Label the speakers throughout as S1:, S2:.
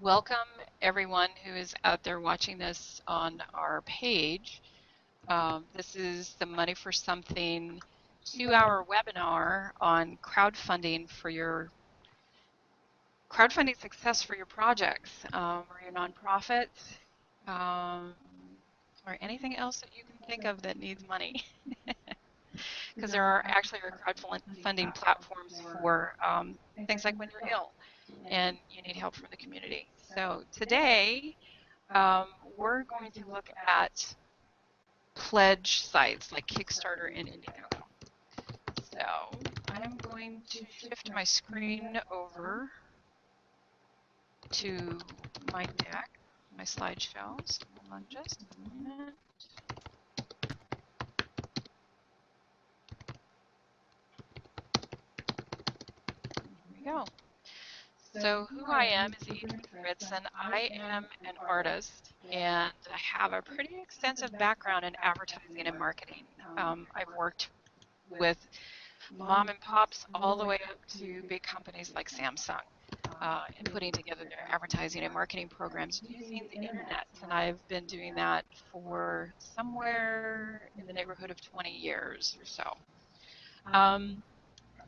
S1: Welcome everyone who is out there watching this on our page. This is the Money for Something 2-hour webinar on crowdfunding for your crowdfunding success for your projects or your nonprofits um, or anything else that you can think of that needs money. Because there are actually crowdfunding platforms for things like when you're ill and you need help from the community. So today, um, we're going to look at pledge sites like Kickstarter and Indiegogo. So I'm going to shift my screen over to my deck, my slideshows. Hold on just a moment. Here we go. So who I am is Adrienne, and I am an artist, and I have a pretty extensive background in advertising and marketing. I've worked with mom and pops all the way up to big companies like Samsung and putting together their advertising and marketing programs using the internet. And I've been doing that for somewhere in the neighborhood of 20 years or so. Um,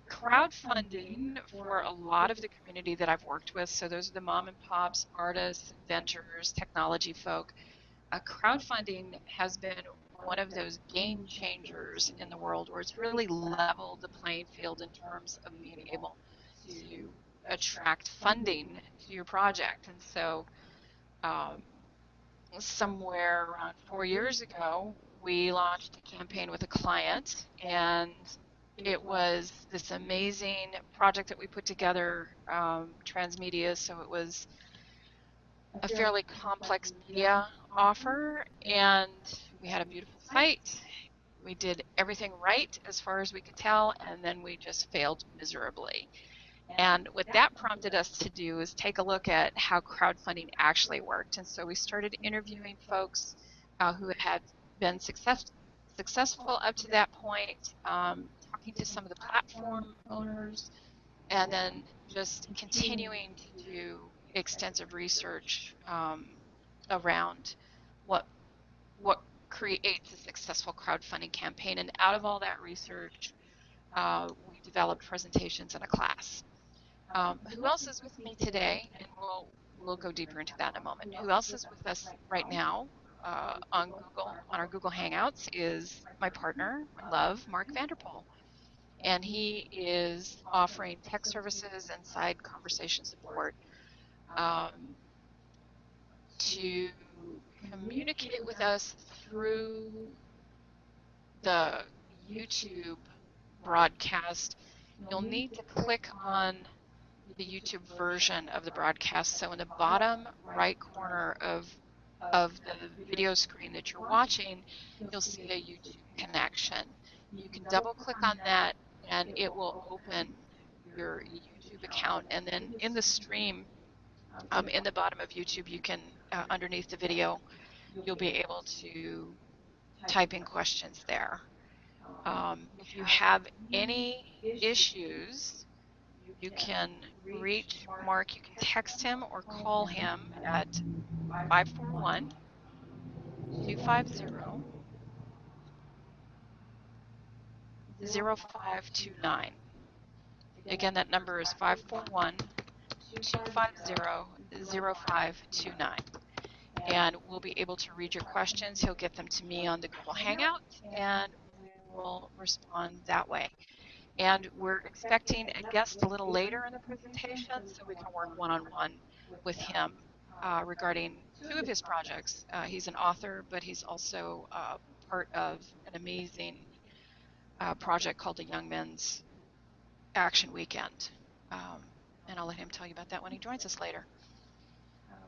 S1: Crowdfunding for a lot of the community that I've worked with, so those are the mom and pops, artists, inventors, technology folk. Crowdfunding has been one of those game changers in the world where it's really leveled the playing field in terms of being able to attract funding to your project. And so, um, somewhere around 4 years ago, we launched a campaign with a client, and it was this amazing project that we put together, transmedia. So it was a fairly complex media offer, and we had a beautiful site. We did everything right as far as we could tell, and then we just failed miserably. And what that prompted us to do is take a look at how crowdfunding actually worked. And so we started interviewing folks who had been successful up to that point, talking to some of the platform owners, and then just continuing to do extensive research around what what creates a successful crowdfunding campaign. And out of all that research, we developed presentations in a class. Who else is with me today? And we'll go deeper into that in a moment. Who else is with us right now on our Google Hangouts is my partner, my love, Mark Vanderpool. And he is offering tech services and side conversation support um, to communicate with us through the YouTube broadcast. You'll need to click on the YouTube version of the broadcast. So in the bottom right corner of the video screen that you're watching, you'll see a YouTube connection. You can double click on that and it will open your YouTube account. And then in the stream, in the bottom of YouTube, you can, underneath the video, you'll be able to type in questions there. If you have any issues, you can reach Mark. You can text him or call him at 541 250 0529. Again, that number is 541 250 0529. And we'll be able to read your questions. He'll get them to me on the Google Hangout, and we will respond that way. And we're expecting a guest a little later in the presentation, so we can work one-on-one with him regarding two of his projects. He's an author, but he's also part of an amazing project called the Young Men's Action Weekend. And I'll let him tell you about that when he joins us later.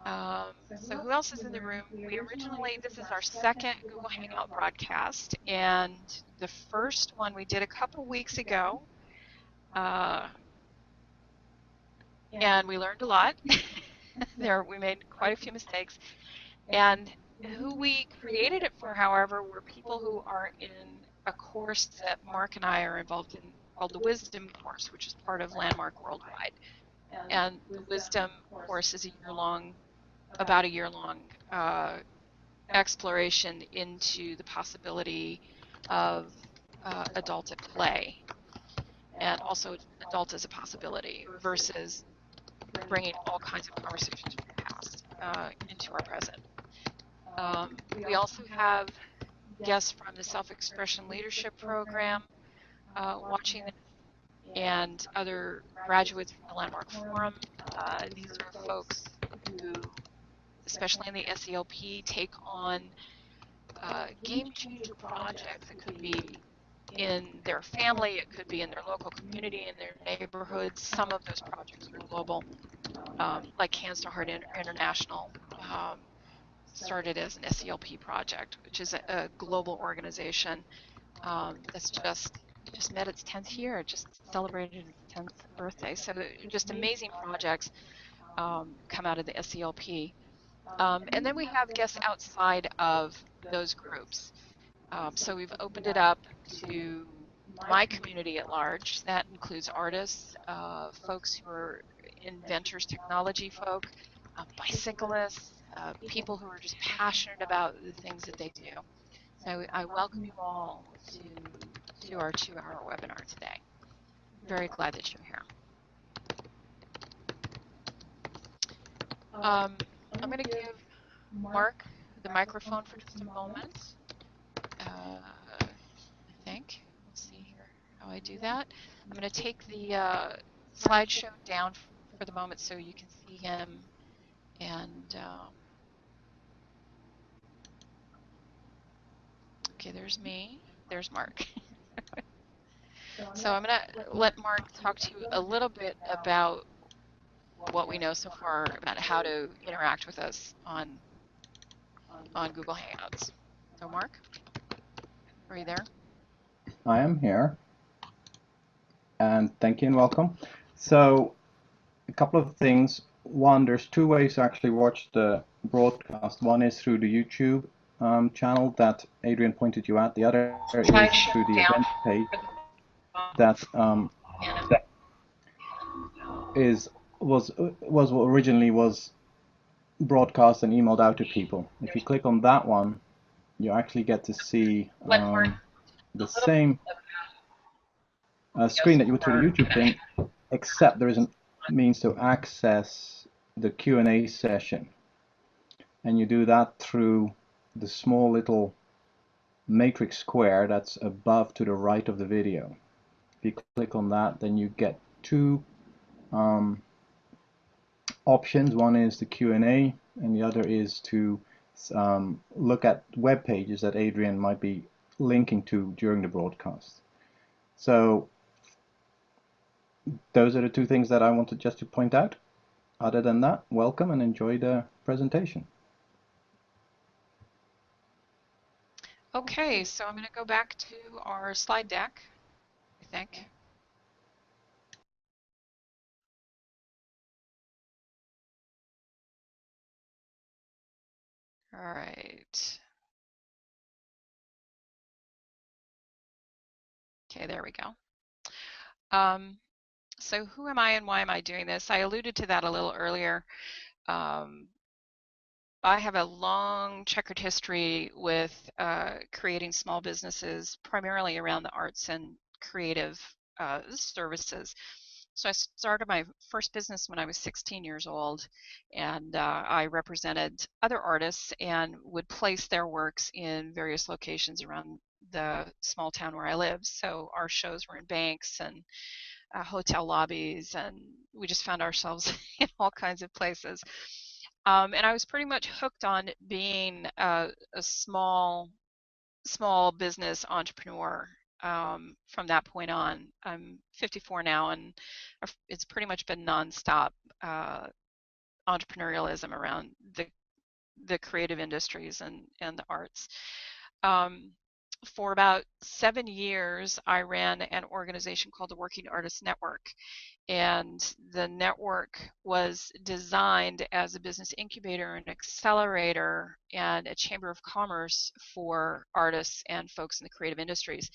S1: So who else is in the room? This is our second Google Hangout broadcast, and the first one we did a couple weeks ago, and we learned a lot. We made quite a few mistakes, and who we created it for, however, were people who are in a course that Mark and I are involved in called the Wisdom course, which is part of Landmark Worldwide. And the wisdom course is about a year long exploration into the possibility of adult at play, and also adult as a possibility versus bringing all kinds of conversations from the past into our present. We also have guests from the Self-Expression Leadership Program watching, and other graduates from the Landmark Forum. These are folks who, especially in the SELP, take on game changer projects. It could be in their family, it could be in their local community, in their neighborhoods. Some of those projects are global, like Hands to Heart International started as an SELP project, which is a global organization that's just met its 10th year. It just celebrated its 10th birthday. So just amazing projects come out of the SELP. And then we have guests outside of those groups. So we've opened it up to my community at large. That includes artists, folks who are inventors, technology folk, bicyclists, people who are just passionate about the things that they do. So I welcome you all to our 2-hour webinar today. Very glad that you're here. I'm going to give Mark the microphone for just a moment. I think. We'll see here how I do that. I'm going to take the slideshow down for the moment so you can see him. And okay, there's me. There's Mark. So I'm going to let Mark talk to you a little bit about what we know so far about how to interact with us on Google Hangouts. So Mark, are you there?
S2: I am here, and thank you and welcome. So a couple of things. One, there's two ways to actually watch the broadcast. One is through the YouTube channel that Adrienne pointed you at. The other is through the event page that was what originally was broadcast and emailed out to people. If you click on that one, you actually get to see the same screen that you would through the YouTube thing, except there is a means to access the Q&A session. And you do that through the small little matrix square that's above to the right of the video. If you click on that, then you get two options. One is the Q&A, and the other is to look at web pages that Adrienne might be linking to during the broadcast. So those are the two things that I wanted just to point out. Other than that, welcome and enjoy the presentation.
S1: Okay, so I'm going to go back to our slide deck, I think. All right. Okay, there we go. So who am I and why am I doing this? I alluded to that a little earlier. I have a long checkered history with creating small businesses, primarily around the arts and creative services. So I started my first business when I was 16 years old, and I represented other artists and would place their works in various locations around the small town where I lived. So our shows were in banks and hotel lobbies, and we just found ourselves in all kinds of places. And I was pretty much hooked on being a small business entrepreneur from that point on. I'm 54 now, and it's pretty much been nonstop entrepreneurialism around the creative industries and the arts. For about 7 years, I ran an organization called the Working Artists Network. And the network was designed as a business incubator and accelerator and a chamber of commerce for artists and folks in the creative industries.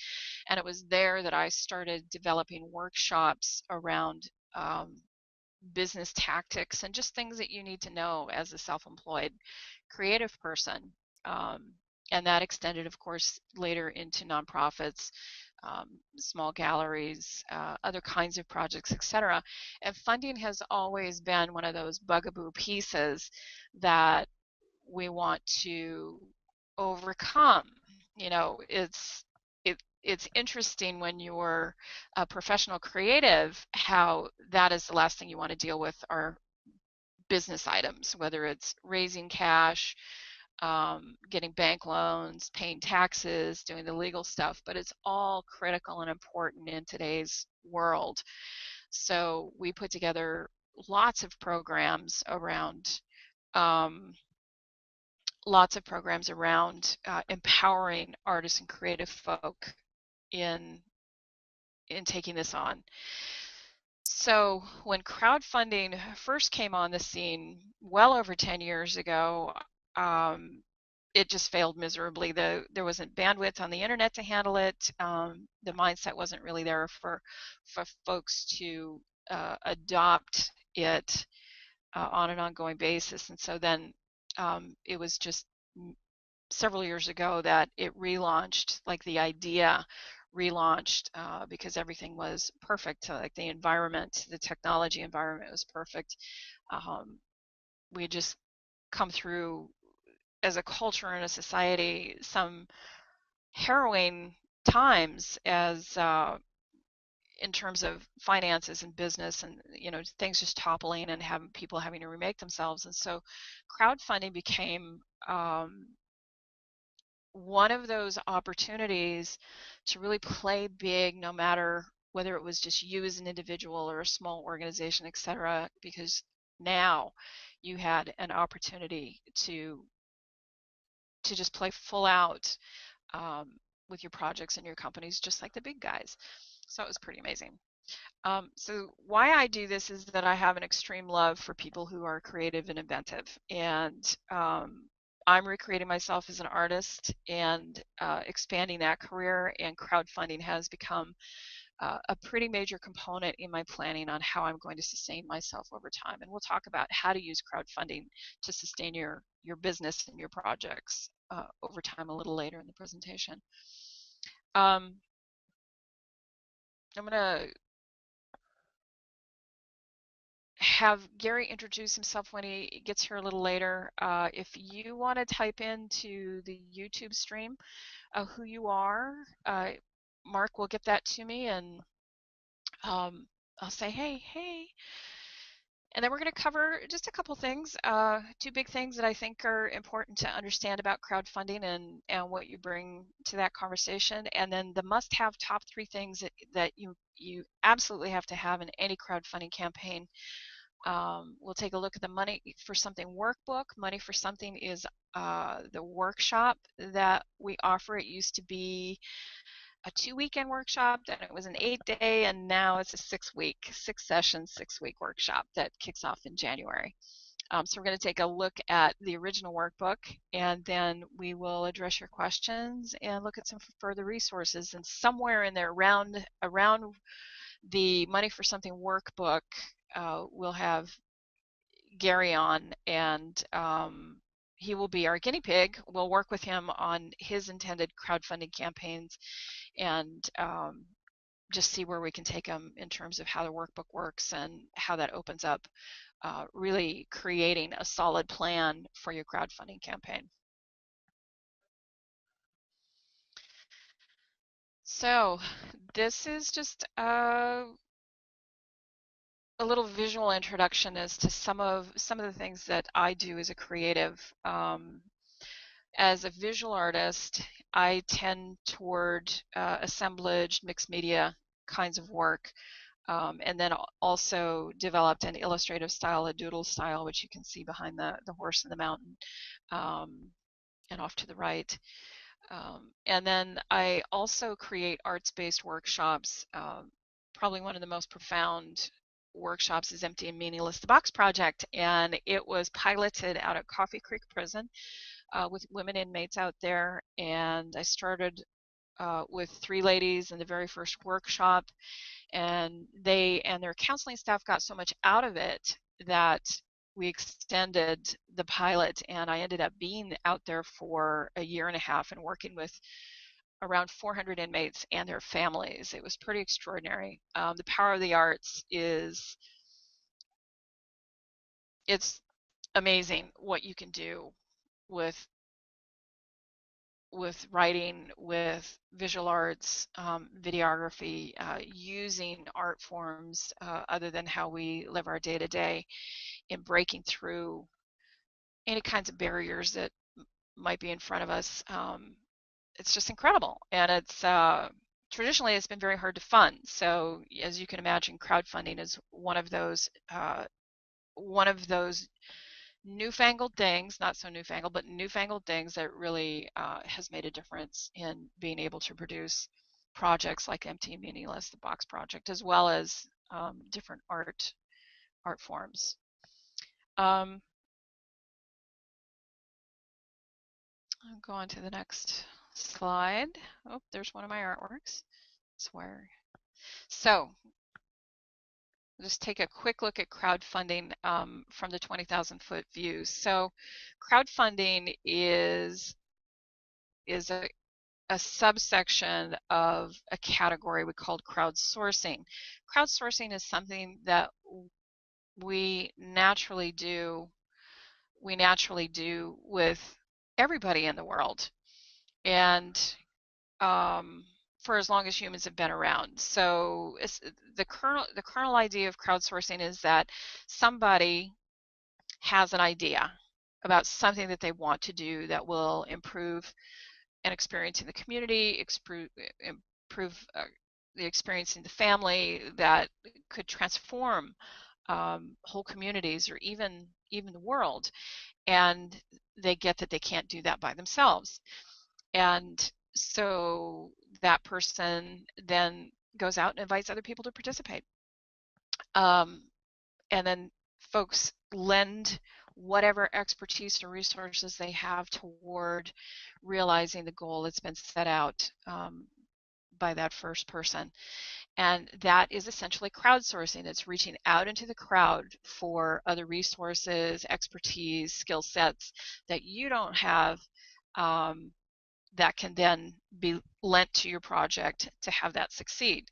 S1: And it was there that I started developing workshops around business tactics and just things that you need to know as a self-employed creative person. Um, and that extended, of course, later into nonprofits, small galleries, other kinds of projects, etc. And funding has always been one of those bugaboo pieces that we want to overcome. You know, it's interesting when you're a professional creative how that is the last thing you want to deal with are business items, whether it's raising cash, getting bank loans, paying taxes, doing the legal stuff, but it's all critical and important in today's world. So we put together lots of programs around um, empowering artists and creative folk in taking this on. So when crowdfunding first came on the scene well over 10 years ago, um, it just failed miserably. There wasn't bandwidth on the internet to handle it. The mindset wasn't really there for folks to adopt it on an ongoing basis. And so then it was just several years ago that it relaunched, like the idea relaunched because everything was perfect. Like the environment, the technology environment was perfect. We just come through as a culture and a society some harrowing times as in terms of finances and business and things just toppling and having people having to remake themselves. And so crowdfunding became one of those opportunities to really play big, no matter whether it was just you as an individual or a small organization, etc., because now you had an opportunity to just play full out um, with your projects and your companies, just like the big guys. So it was pretty amazing. So why I do this is that I have an extreme love for people who are creative and inventive, and I'm recreating myself as an artist and expanding that career, and crowdfunding has become a pretty major component in my planning on how I'm going to sustain myself over time. And we'll talk about how to use crowdfunding to sustain your business and your projects over time a little later in the presentation. I'm going to have Gary introduce himself when he gets here a little later. If you want to type into the YouTube stream who you are, Mark will get that to me, and I'll say, hey. And then we're going to cover just a couple things, two big things that I think are important to understand about crowdfunding and what you bring to that conversation. And then the must-have top 3 things that you absolutely have to have in any crowdfunding campaign. We'll take a look at the Money for Something workbook. Money for Something is the workshop that we offer. It used to be a 2-weekend workshop, then it was an 8-day, and now it's a 6-session, 6-week workshop that kicks off in January. So we're going to take a look at the original workbook, and then we will address your questions and look at some further resources. And somewhere in there, around the Money for Something workbook, we'll have Gary on, and he will be our guinea pig. We'll work with him on his intended crowdfunding campaigns and just see where we can take them in terms of how the workbook works and how that opens up really creating a solid plan for your crowdfunding campaign. So this is just a little visual introduction as to some of the things that I do as a creative. As a visual artist, I tend toward assemblage, mixed media kinds of work, and then also developed an illustrative style, a doodle style, which you can see behind the horse in the mountain and off to the right. And then I also create arts-based workshops. Probably one of the most profound workshops is Empty and Meaningless, the Box Project, and it was piloted out at Coffee Creek Prison with women inmates out there, and I started with three ladies in the very first workshop, and their counseling staff got so much out of it that we extended the pilot, and I ended up being out there for a year and a half and working with around 400 inmates and their families. It was pretty extraordinary. The power of the arts it's amazing what you can do with writing, with visual arts, videography, using art forms other than how we live our day to day, in breaking through any kinds of barriers that might be in front of us. It's just incredible, and traditionally it's been very hard to fund. So as you can imagine, crowdfunding is one of those newfangled things, not so newfangled, but newfangled things that really has made a difference in being able to produce projects like Empty and Meaningless, the Box Project, as well as different art forms. I'll go on to the next slide. Oh, there's one of my artworks. So just take a quick look at crowdfunding from the 20,000-foot view. So crowdfunding is a subsection of a category we called crowdsourcing. Crowdsourcing is something that we naturally do with everybody in the world, and for as long as humans have been around. So the kernel idea of crowdsourcing is that somebody has an idea about something that they want to do that will improve an experience in the community, improve the experience in the family, that could transform whole communities or even the world. And they get that they can't do that by themselves. And so that person then goes out and invites other people to participate. And then folks lend whatever expertise or resources they have toward realizing the goal that's been set out by that first person. And that is essentially crowdsourcing. It's reaching out into the crowd for other resources, expertise, skill sets that you don't have, that can then be lent to your project to have that succeed.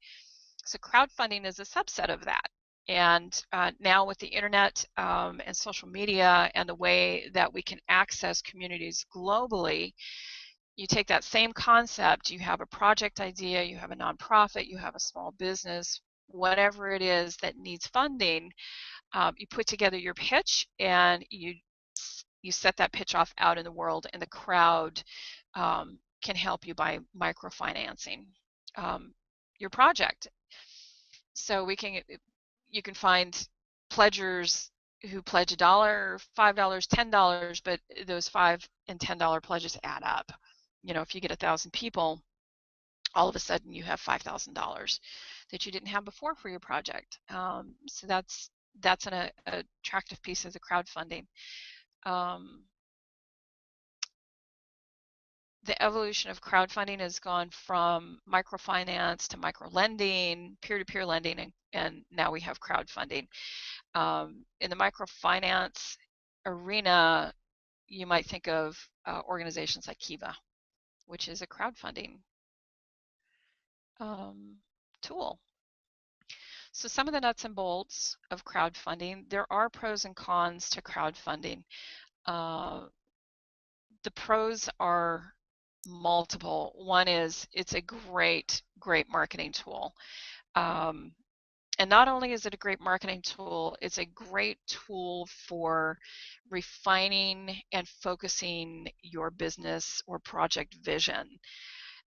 S1: So crowdfunding is a subset of that. And now with the internet and social media and the way that we can access communities globally, you take that same concept, you have a project idea, you have a nonprofit, you have a small business, whatever it is that needs funding, you put together your pitch and you set that pitch off out in the world, and the crowd can help you by microfinancing your project. So you can find pledgers who pledge $1, $5, $10, but those $5 and $10 pledges add up. You know, if you get 1,000 people, all of a sudden you have $5,000 that you didn't have before for your project. So that's an attractive piece of the crowdfunding. The evolution of crowdfunding has gone from microfinance to microlending, peer-to-peer lending, and now we have crowdfunding. In the microfinance arena, you might think of organizations like Kiva, which is a crowdfunding tool. So some of the nuts and bolts of crowdfunding, there are pros and cons to crowdfunding. The pros are multiple. One is it's a great marketing tool. And not only is it a great marketing tool, it's a great tool for refining and focusing your business or project vision.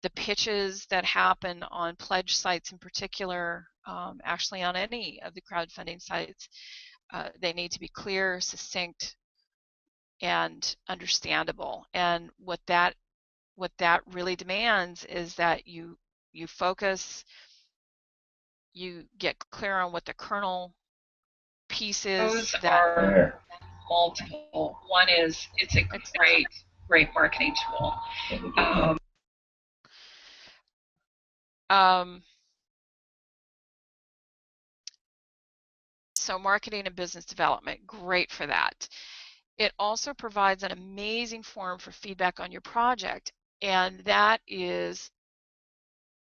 S1: The pitches that happen on pledge sites in particular, actually on any of the crowdfunding sites, they need to be clear, succinct, and understandable. And what that really demands is that you focus, you get clear on what the kernel piece is. Those are multiple. One is it's a great marketing tool. So marketing and business development, great for that. It also provides an amazing forum for feedback on your project, and that is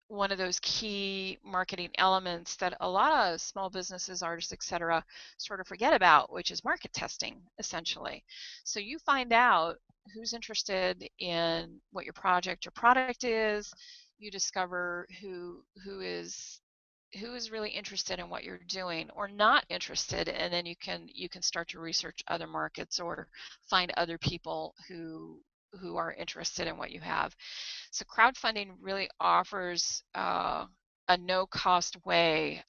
S1: one of those key marketing elements that a lot of small businesses, artists, etc., sort of forget about, which is market testing, essentially. So you find out who's interested in what your project or product is. You discover who is really interested in what you're doing or not interested, and then you can start to research other markets or find other people who are interested in what you have. So crowdfunding really offers a no-cost way,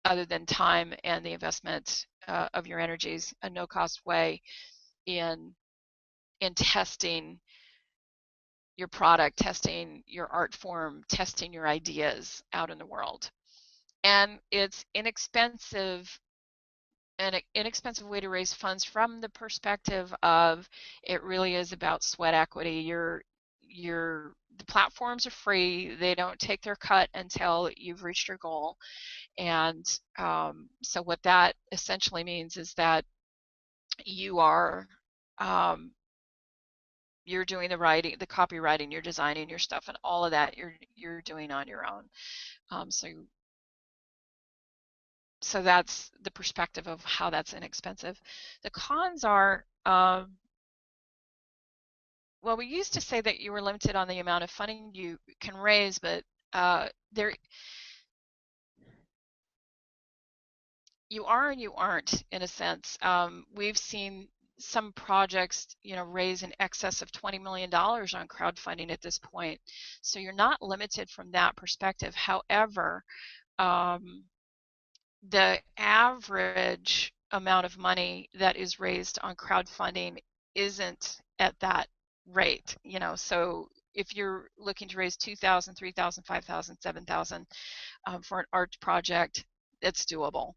S1: other than time and the investment of your energies, a no-cost way in testing your product, testing your art form, testing your ideas out in the world. And it's an inexpensive way to raise funds from the perspective of it really is about sweat equity. The platforms are free. They don't take their cut until you've reached your goal. And so what that essentially means is that you are you're doing the writing, the copywriting, you're designing your stuff, and all of that you're doing on your own. So that's the perspective of how that's inexpensive. The cons are, well, we used to say that you were limited on the amount of funding you can raise, but there you are and you aren't, in a sense. We've seen some projects, raise in excess of $20 million on crowdfunding at this point. So you're not limited from that perspective. However, the average amount of money that is raised on crowdfunding isn't at that rate. So if you're looking to raise 2,000, 3,000, 5,000, 7,000 for an art project, it's doable.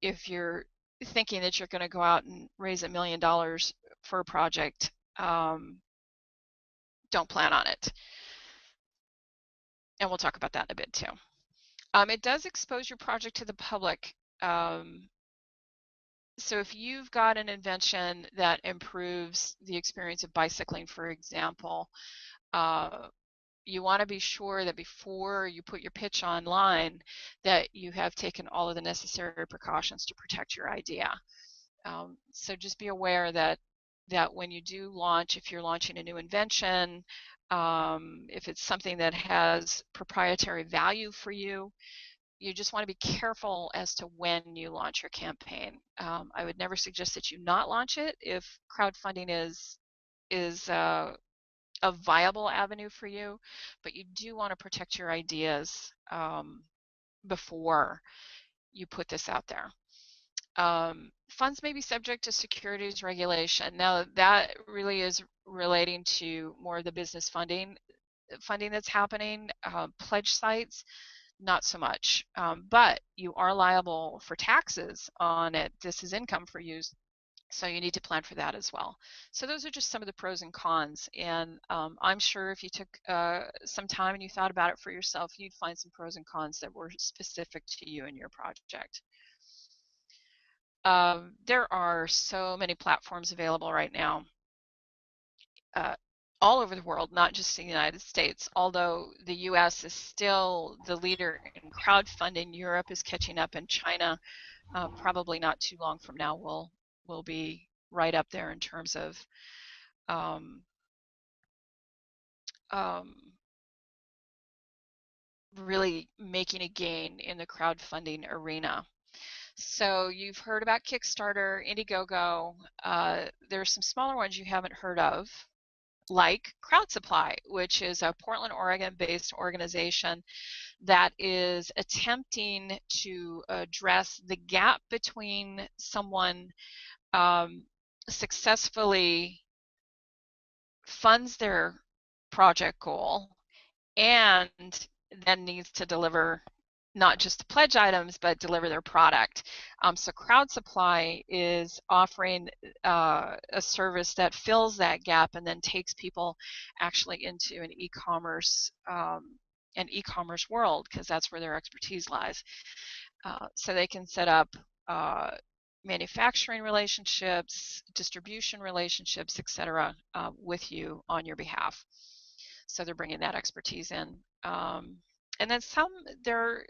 S1: If you're thinking that you're going to go out and raise $1 million for a project, don't plan on it. And we'll talk about that in a bit too. It does expose your project to the public. So if you've got an invention that improves the experience of bicycling, for example, you want to be sure that before you put your pitch online that you have taken all of the necessary precautions to protect your idea. So just be aware that when you do launch, if you're launching a new invention, if it's something that has proprietary value for you, you just want to be careful as to when you launch your campaign. I would never suggest that you not launch it if crowdfunding is a viable avenue for you, but you do want to protect your ideas before you put this out there. Funds may be subject to securities regulation. Now that really is relating to more of the business funding that's happening. Pledge sites, not so much, but you are liable for taxes on it. This is income for you, so you need to plan for that as well. So those are just some of the pros and cons, and I'm sure if you took some time and you thought about it for yourself, you'd find some pros and cons that were specific to you and your project. There are so many platforms available right now, all over the world, not just in the United States. Although the US is still the leader in crowdfunding, Europe is catching up, and China, probably not too long from now, will be right up there in terms of really making a gain in the crowdfunding arena. So you've heard about Kickstarter, Indiegogo. There's some smaller ones you haven't heard of, like Crowd Supply, which is a Portland, Oregon-based organization that is attempting to address the gap between someone successfully funds their project goal and then needs to deliver not just the pledge items, but deliver their product. So Crowd Supply is offering a service that fills that gap and then takes people actually into an e-commerce and e-commerce world, because that's where their expertise lies. So they can set up manufacturing relationships, distribution relationships, etc., with you on your behalf. So they're bringing that expertise in. And then they're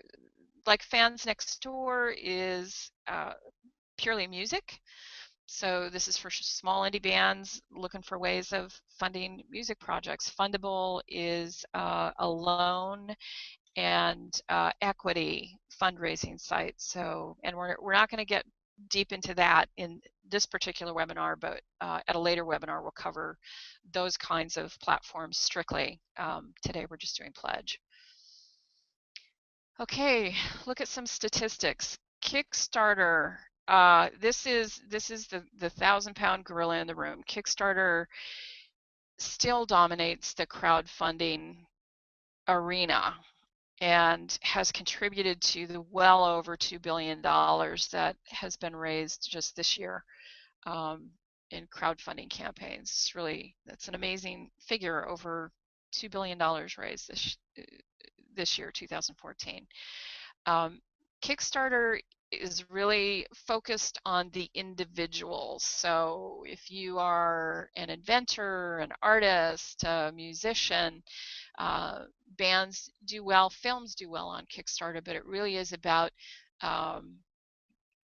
S1: like Fans Next Door is purely music. So this is for small indie bands looking for ways of funding music projects. Fundable is a loan and equity fundraising site. So, and we're not going to get deep into that in this particular webinar, but at a later webinar we'll cover those kinds of platforms strictly. Today we're just doing pledge. Okay, look at some statistics. Kickstarter. This is the 1,000-pound gorilla in the room. Kickstarter still dominates the crowdfunding arena and has contributed to the well over $2 billion that has been raised just this year in crowdfunding campaigns. That's an amazing figure, over $2 billion raised this year, 2014. Kickstarter is really focused on the individual. So if you are an inventor, an artist, a musician, bands do well, films do well on Kickstarter, but it really is about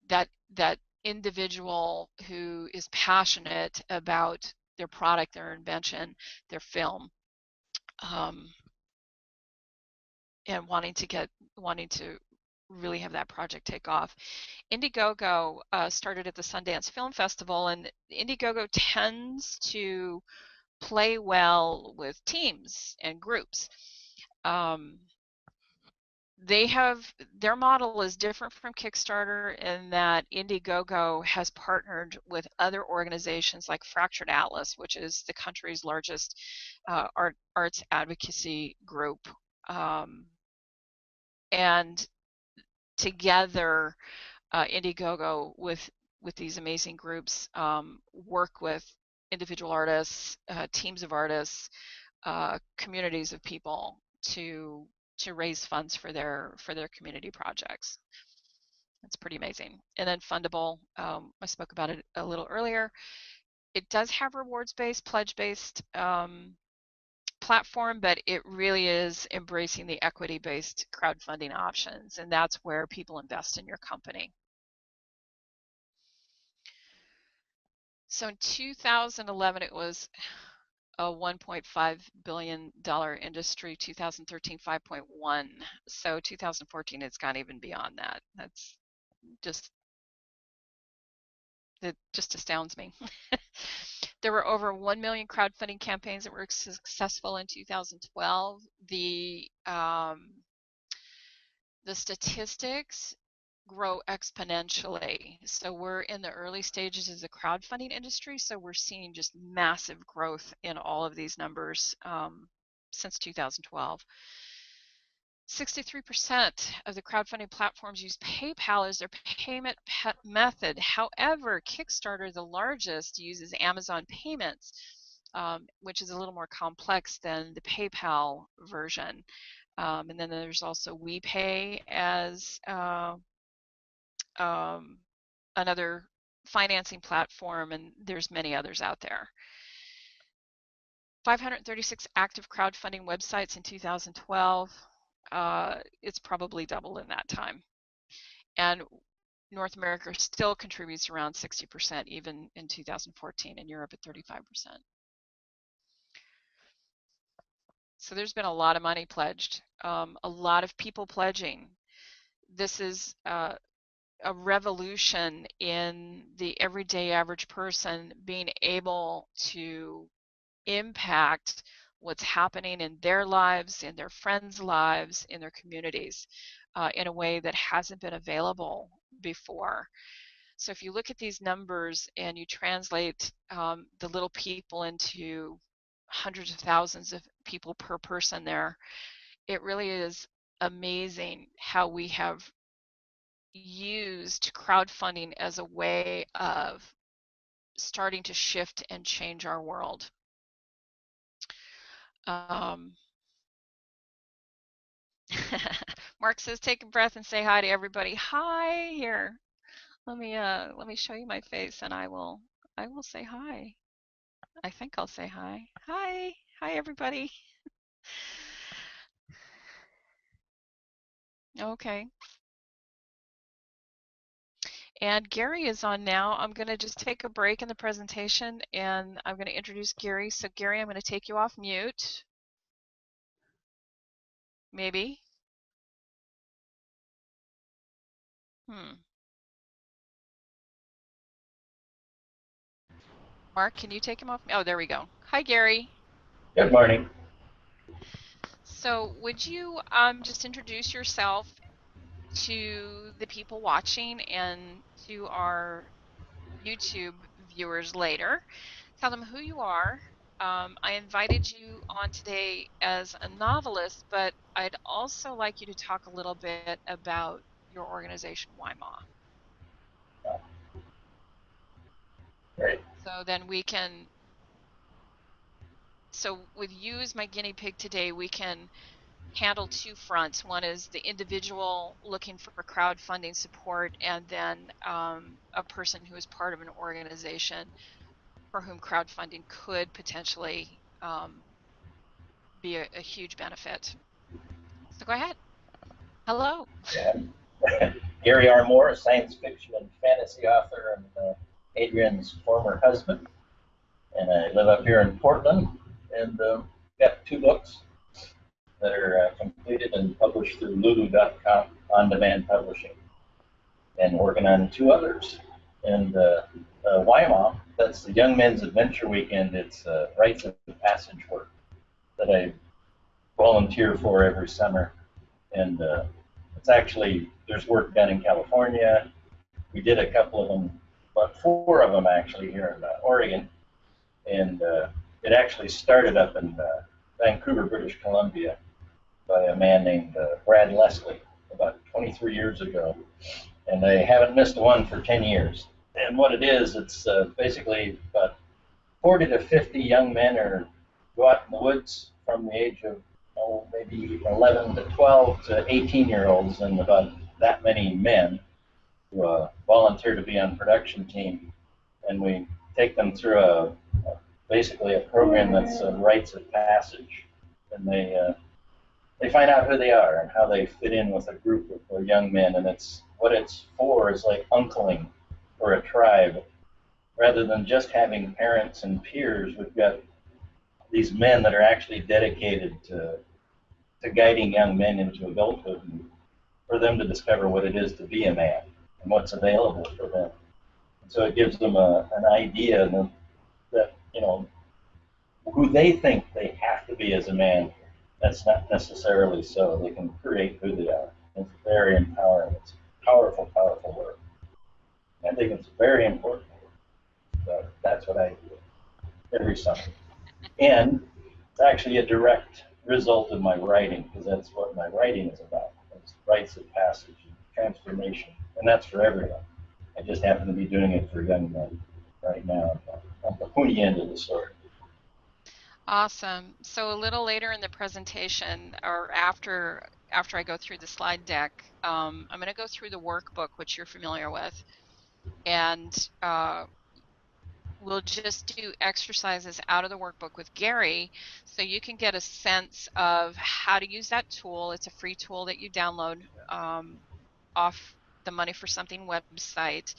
S1: that individual who is passionate about their product, their invention, their film, and wanting to really have that project take off. Indiegogo started at the Sundance Film Festival, and Indiegogo tends to play well with teams and groups. Their model is different from Kickstarter in that Indiegogo has partnered with other organizations like Fractured Atlas, which is the country's largest arts advocacy group, and together Indiegogo with these amazing groups work with individual artists, teams of artists, communities of people to raise funds for their community projects. That's pretty amazing. And then Fundable, I spoke about it a little earlier. It does have rewards-based, pledge-based platform, but it really is embracing the equity-based crowdfunding options, and that's where people invest in your company. So in 2011, it was a $1.5 billion industry. 2013, 5.1. So 2014, it's gone even beyond that. That just astounds me. There were over 1 million crowdfunding campaigns that were successful in 2012. The statistics grow exponentially. So we're in the early stages of the crowdfunding industry, so we're seeing just massive growth in all of these numbers since 2012. 63% of the crowdfunding platforms use PayPal as their payment method. However, Kickstarter, the largest, uses Amazon Payments, which is a little more complex than the PayPal version. And then there's also WePay as another financing platform, and there's many others out there. 536 active crowdfunding websites in 2012. It's probably doubled in that time. And North America still contributes around 60% even in 2014, and Europe at 35%. So there's been a lot of money pledged, a lot of people pledging. This is a revolution in the everyday average person being able to impact what's happening in their lives, in their friends' lives, in their communities in a way that hasn't been available before. So if you look at these numbers and you translate the little people into hundreds of thousands of people per person there, it really is amazing how we have used crowdfunding as a way of starting to shift and change our world. Mark says, take a breath and say hi to everybody. Hi here. Let me show you my face and I will say hi. I think I'll say hi. Hi. Hi everybody. Okay. And Gary is on now. I'm going to just take a break in the presentation and I'm going to introduce Gary. So Gary, I'm going to take you off mute. Maybe. Hmm. Mark, can you take him off? Oh, there we go. Hi, Gary.
S3: Good morning.
S1: So would you just introduce yourself to the people watching and to our YouTube viewers later? Tell them who you are. I invited you on today as a novelist, but I'd also like you to talk a little bit about your organization, YMA.
S3: Great.
S1: So then we can, so with you as my guinea pig today, we can handle two fronts. One is the individual looking for crowdfunding support, and then a person who is part of an organization for whom crowdfunding could potentially be a huge benefit. So go ahead. Hello.
S3: And Gary R. Moore, a science fiction and fantasy author, and Adrienne's former husband. And I live up here in Portland, and got two books that are completed and published through Lulu.com on-demand publishing, and working on two others. And YMOM, that's the Young Men's Adventure Weekend. It's rites of passage work that I volunteer for every summer. And it's actually, there's work done in California. We did a couple of them, but four of them actually here in Oregon. And it actually started up in Vancouver, British Columbia by a man named Brad Leslie about 23 years ago. And they haven't missed one for 10 years. And what it is, it's basically about 40 to 50 young men are go out in the woods from the age of maybe 11 to 12 to 18-year-olds, and about that many men who volunteer to be on production team. And we take them through basically a program that's rites of passage, and they find out who they are and how they fit in with a group of young men. And it's what it's for is like uncling for a tribe, rather than just having parents and peers. We've got these men that are actually dedicated to guiding young men into adulthood, and for them to discover what it is to be a man and what's available for them. And so it gives them an idea that, who they think they have to be as a man, that's not necessarily so. They can create who they are. It's very empowering. It's powerful, powerful work. I think it's very important. So that's what I do every summer. And it's actually a direct result of my writing, because that's what my writing is about. It's rites of passage and transformation, and that's for everyone. I just happen to be doing it for young men right now on the pointy end of the sword.
S1: Awesome. So a little later in the presentation, or after I go through the slide deck, I'm going to go through the workbook, which you're familiar with, and we'll just do exercises out of the workbook with Gary so you can get a sense of how to use that tool. It's a free tool that you download off the Money for Something website.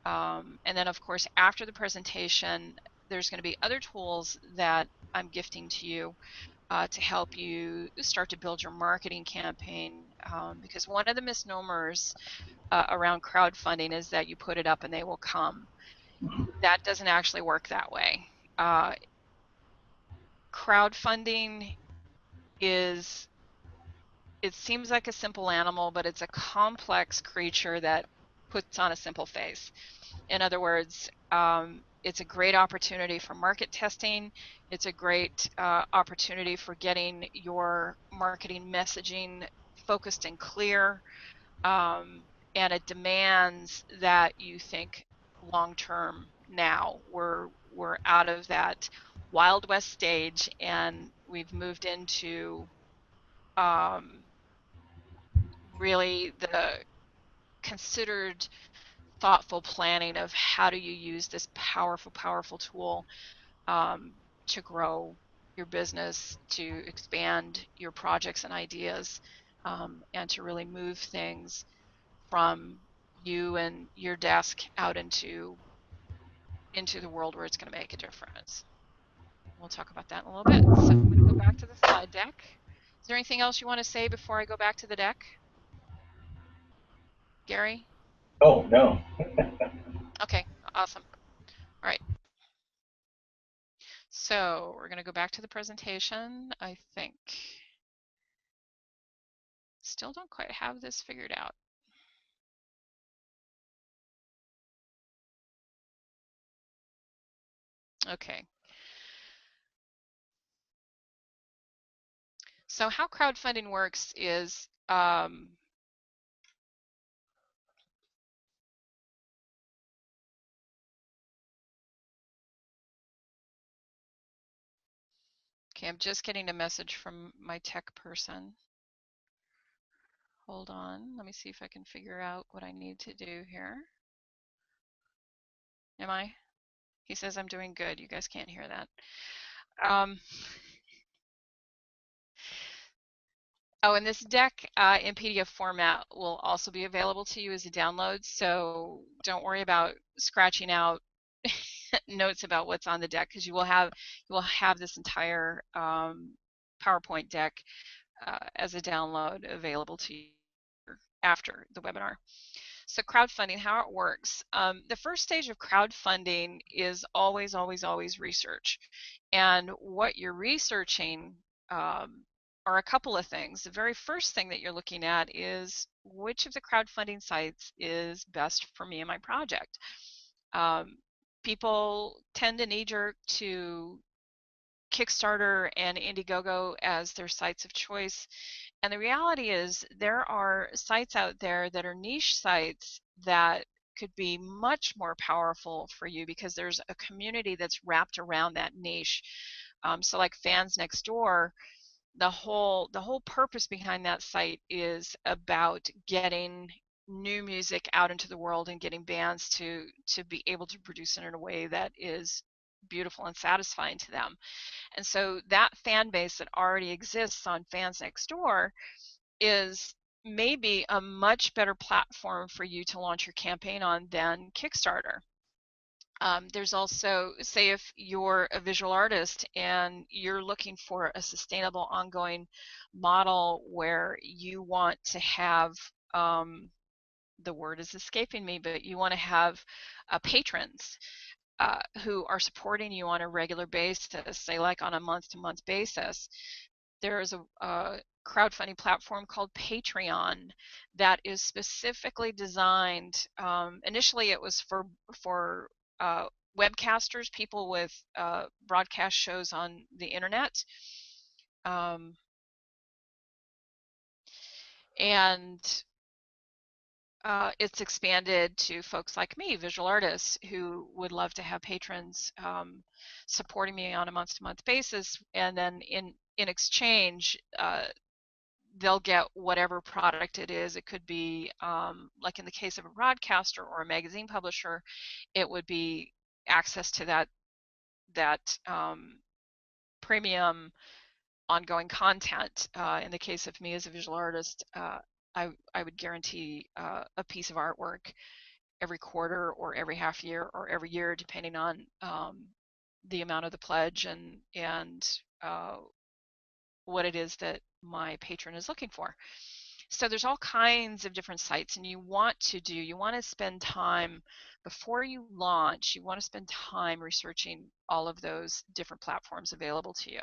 S1: And then, of course, after the presentation, there's going to be other tools that I'm gifting to you to help you start to build your marketing campaign. Because one of the misnomers around crowdfunding is that you put it up and they will come. That doesn't actually work that way. Crowdfunding is, it seems like a simple animal, but it's a complex creature that puts on a simple face. In other words, it's a great opportunity for market testing. It's a great opportunity for getting your marketing messaging focused and clear. And it demands that you think long term now. We're out of that Wild West stage and we've moved into really the considered, thoughtful planning of how do you use this powerful, powerful tool um, to grow your business, to expand your projects and ideas, and to really move things from you and your desk out into the world where it's going to make a difference. We'll talk about that in a little bit. So I'm going to go back to the slide deck. Is there anything else you want to say before I go back to the deck, Gary?
S3: Oh, no.
S1: Okay, awesome. All right. So we're going to go back to the presentation. I think still don't quite have this figured out. Okay. So how crowdfunding works is okay, I'm just getting a message from my tech person. Hold on, let me see if I can figure out what I need to do here. Am I? He says I'm doing good. You guys can't hear that. Oh, and this deck in PDF format will also be available to you as a download, so don't worry about scratching out notes about what's on the deck, because you will have this entire PowerPoint deck as a download available to you after the webinar. So crowdfunding, how it works. The first stage of crowdfunding is always, always, always research. And what you're researching are a couple of things. The very first thing that you're looking at is which of the crowdfunding sites is best for me and my project. People tend to knee-jerk to Kickstarter and Indiegogo as their sites of choice. And the reality is there are sites out there that are niche sites that could be much more powerful for you because there's a community that's wrapped around that niche. So like Fans Next Door, the whole purpose behind that site is about getting new music out into the world and getting bands to be able to produce it in a way that is beautiful and satisfying to them. And so that fan base that already exists on Fans Next Door is maybe a much better platform for you to launch your campaign on than Kickstarter. There's also, say if you're a visual artist and you're looking for a sustainable ongoing model where you want to have, the word is escaping me, but you want to have patrons who are supporting you on a regular basis, say like on a month-to-month basis. There is a crowdfunding platform called Patreon that is specifically designed. Initially, it was for webcasters, people with broadcast shows on the internet, and it's expanded to folks like me, visual artists, who would love to have patrons supporting me on a month-to-month basis, and then in exchange, they'll get whatever product it is. It could be, like in the case of a broadcaster or a magazine publisher, it would be access to that premium ongoing content. In the case of me as a visual artist, I would guarantee a piece of artwork every quarter or every half year or every year, depending on the amount of the pledge and what it is that my patron is looking for. So there's all kinds of different sites, and you want to spend time before you launch. You want to spend time researching all of those different platforms available to you.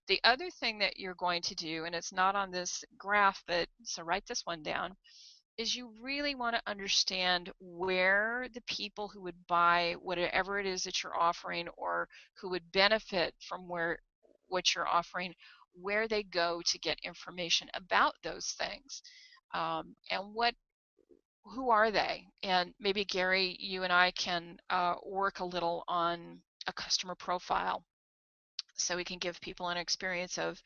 S1: The other thing that you're going to do, and it's not on this graph, but so write this one down, is you really want to understand where the people who would buy whatever it is that you're offering or who would benefit from what you're offering, where they go to get information about those things, and who are they? And maybe Gary, you and I can work a little on a customer profile so we can give people an experience of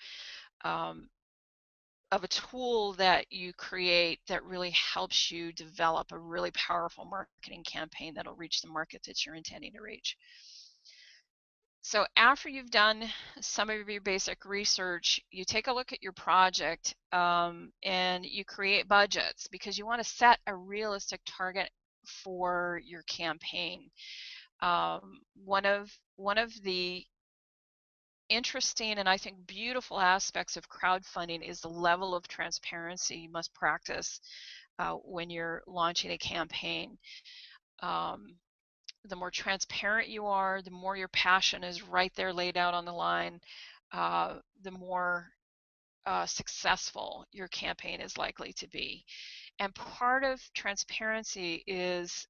S1: a tool that you create that really helps you develop a really powerful marketing campaign that'll reach the market that you're intending to reach. So after you've done some of your basic research, you take a look at your project, and you create budgets, because you want to set a realistic target for your campaign. One of the interesting and I think beautiful aspects of crowdfunding is the level of transparency you must practice when you're launching a campaign. Um, the more transparent you are, the more your passion is right there laid out on the line, the more successful your campaign is likely to be. And part of transparency is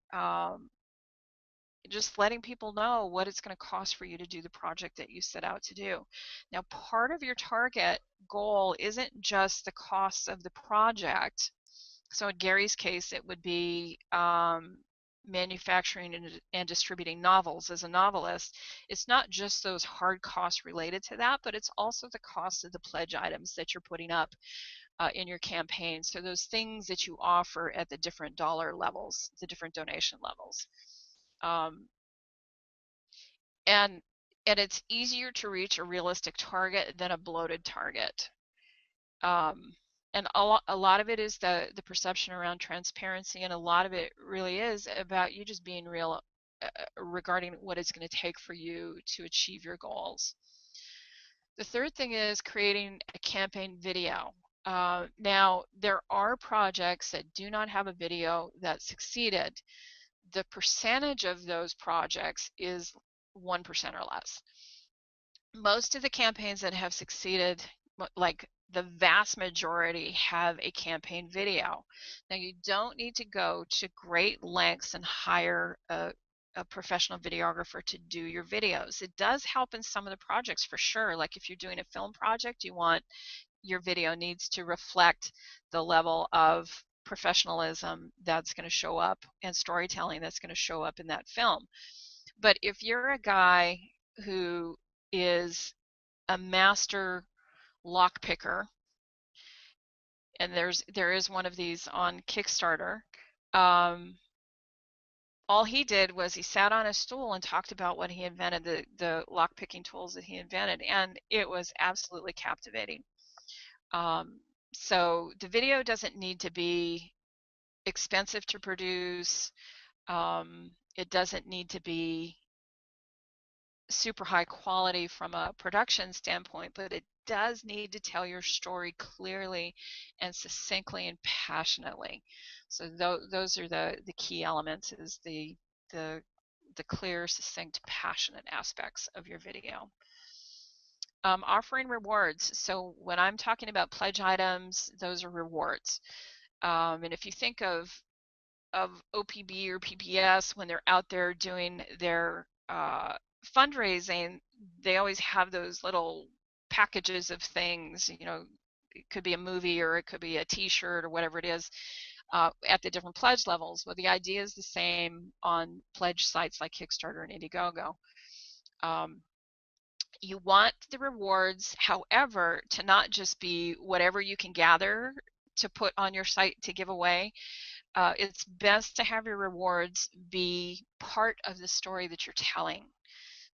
S1: just letting people know what it's going to cost for you to do the project that you set out to do. Now, part of your target goal isn't just the cost of the project. So in Gary's case, it would be manufacturing and distributing novels as a novelist. It's not just those hard costs related to that, but it's also the cost of the pledge items that you're putting up in your campaign. So those things that you offer at the different dollar levels, the different donation levels. Um, and it's easier to reach a realistic target than a bloated target. Um, and a lot of it is the perception around transparency, and a lot of it really is about you just being real regarding what it's going to take for you to achieve your goals. The third thing is creating a campaign video. Now, there are projects that do not have a video that succeeded. The percentage of those projects is 1% or less. Most of the campaigns that have succeeded, like the vast majority, have a campaign video. Now, you don't need to go to great lengths and hire a professional videographer to do your videos. It does help in some of the projects for sure. Like if you're doing a film project, your video needs to reflect the level of professionalism that's going to show up and storytelling that's going to show up in that film. But if you're a guy who is a master lock picker, and there is one of these on Kickstarter, um, all he did was he sat on a stool and talked about what he invented, the lock picking tools that he invented, and it was absolutely captivating. Um, so the video doesn't need to be expensive to produce. It doesn't need to be super high quality from a production standpoint, but it does need to tell your story clearly and succinctly and passionately. So those are the key elements, is the clear, succinct, passionate aspects of your video. Offering rewards. So when I'm talking about pledge items, those are rewards. And if you think of OPB or PPS, when they're out there doing their fundraising, they always have those little packages of things. It could be a movie or it could be a T-shirt or whatever it is, at the different pledge levels. Well, the idea is the same on pledge sites like Kickstarter and Indiegogo. You want the rewards, however, to not just be whatever you can gather to put on your site to give away. It's best to have your rewards be part of the story that you're telling.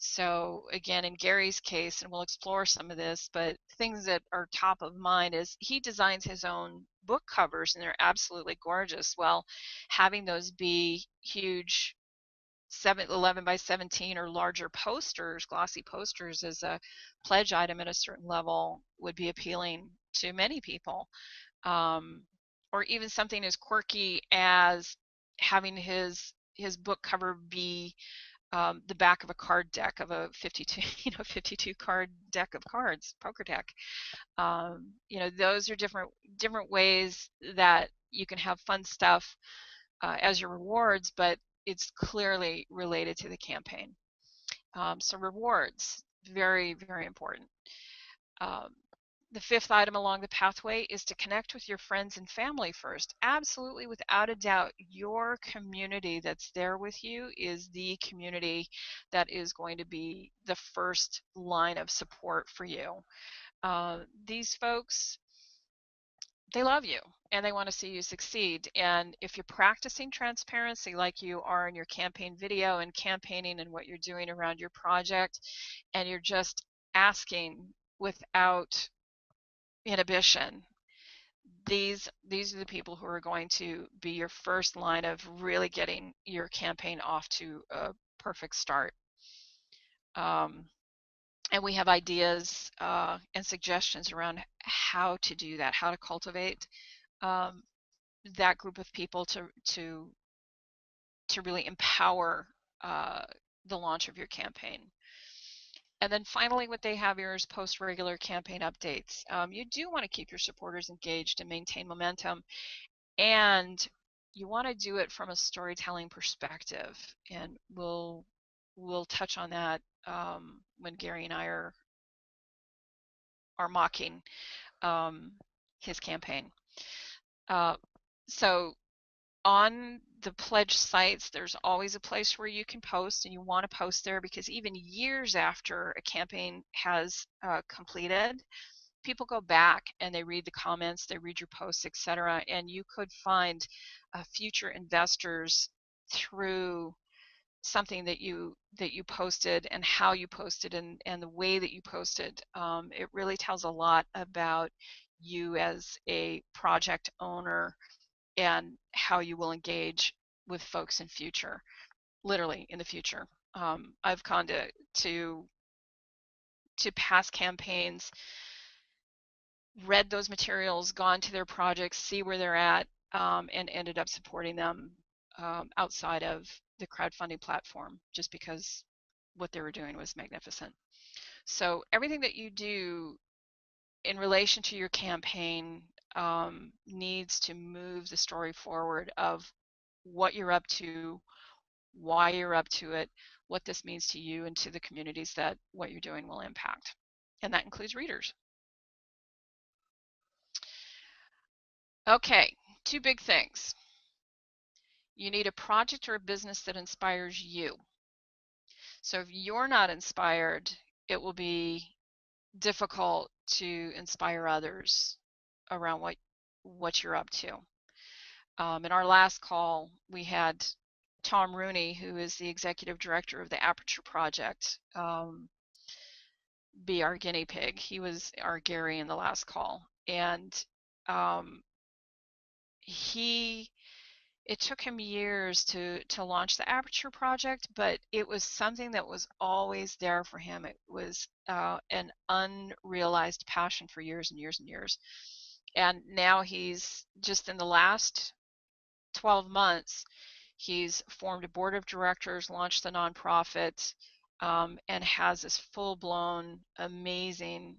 S1: So again, in Gary's case, and we'll explore some of this, but things that are top of mind is he designs his own book covers, and they're absolutely gorgeous. Well, having those be huge 11 by 17 or larger posters, glossy posters, as a pledge item at a certain level would be appealing to many people. Or even something as quirky as having his book cover be the back of a card deck of a 52 52 card deck of cards, poker deck. Those are different ways that you can have fun stuff as your rewards, but it's clearly related to the campaign. So rewards, very, very important. The fifth item along the pathway is to connect with your friends and family first. Absolutely, without a doubt, your community that's there with you is the community that is going to be the first line of support for you. These folks they love you and they want to see you succeed. And if you're practicing transparency like you are in your campaign video and campaigning and what you're doing around your project, and you're just asking without inhibition, these are the people who are going to be your first line of really getting your campaign off to a perfect start. And we have ideas and suggestions around how to do that, how to cultivate that group of people to really empower the launch of your campaign. And then finally, what they have here is post regular campaign updates. You do want to keep your supporters engaged and maintain momentum, and you want to do it from a storytelling perspective. And we'll touch on that when Gary and I are mocking his campaign. So on the pledge sites, there's always a place where you can post, and you want to post there because even years after a campaign has completed, people go back and they read the comments, they read your posts, etc., and you could find future investors through something that you posted and how you posted and the way that you posted. It really tells a lot about you as a project owner and how you will engage with folks in future, literally in the future. I've gone to past campaigns, read those materials, gone to their projects, see where they're at, and ended up supporting them outside of the crowdfunding platform just because what they were doing was magnificent. So everything that you do in relation to your campaign needs to move the story forward of what you're up to, why you're up to it, what this means to you and to the communities that what you're doing will impact. And that includes readers. Okay, two big things. You need a project or a business that inspires you. So if you're not inspired, it will be difficult to inspire others around what you're up to. In our last call, we had Tom Rooney, who is the executive director of the Aperture Project, be our guinea pig. He was our Gary in the last call, and it took him years to launch the Aperture Project, but it was something that was always there for him. It was an unrealized passion for years and years and years. And now he's just in the last 12 months, he's formed a board of directors, launched the nonprofit, and has this full-blown, amazing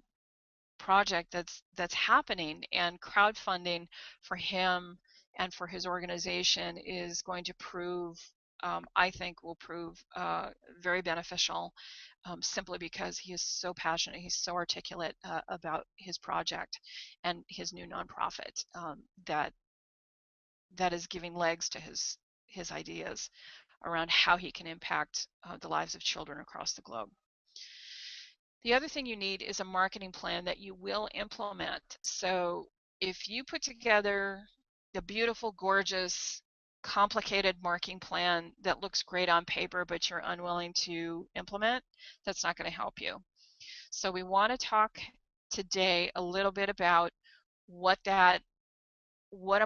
S1: project that's happening. And crowdfunding for him and for his organization is going to prove, I think will prove very beneficial, simply because he is so passionate, he's so articulate about his project and his new nonprofit that is giving legs to his ideas around how he can impact the lives of children across the globe. The other thing you need is a marketing plan that you will implement. So if you put together a beautiful, gorgeous, complicated marketing plan that looks great on paper, but you're unwilling to implement, that's not going to help you. So we want to talk today a little bit about what a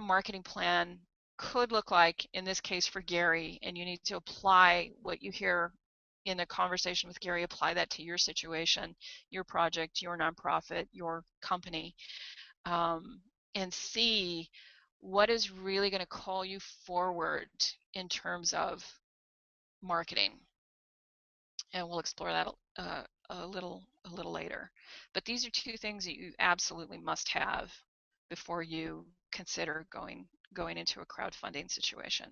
S1: marketing plan could look like in this case for Gary, and you need to apply what you hear in a conversation with Gary, apply that to your situation, your project, your nonprofit, your company, and see what is really going to call you forward in terms of marketing. And we'll explore that a little later. But these are two things that you absolutely must have before you consider going into a crowdfunding situation.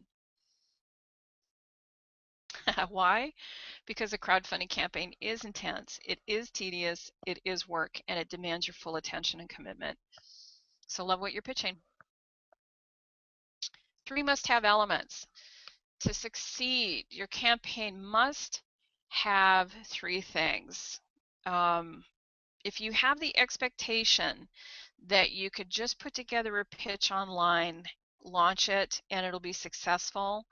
S1: Why? Because a crowdfunding campaign is intense, it is tedious, it is work, and it demands your full attention and commitment. So love what you're pitching. 3 must-have elements. To succeed, your campaign must have 3 things. If you have the expectation that you could just put together a pitch online, launch it, and it'll be successful.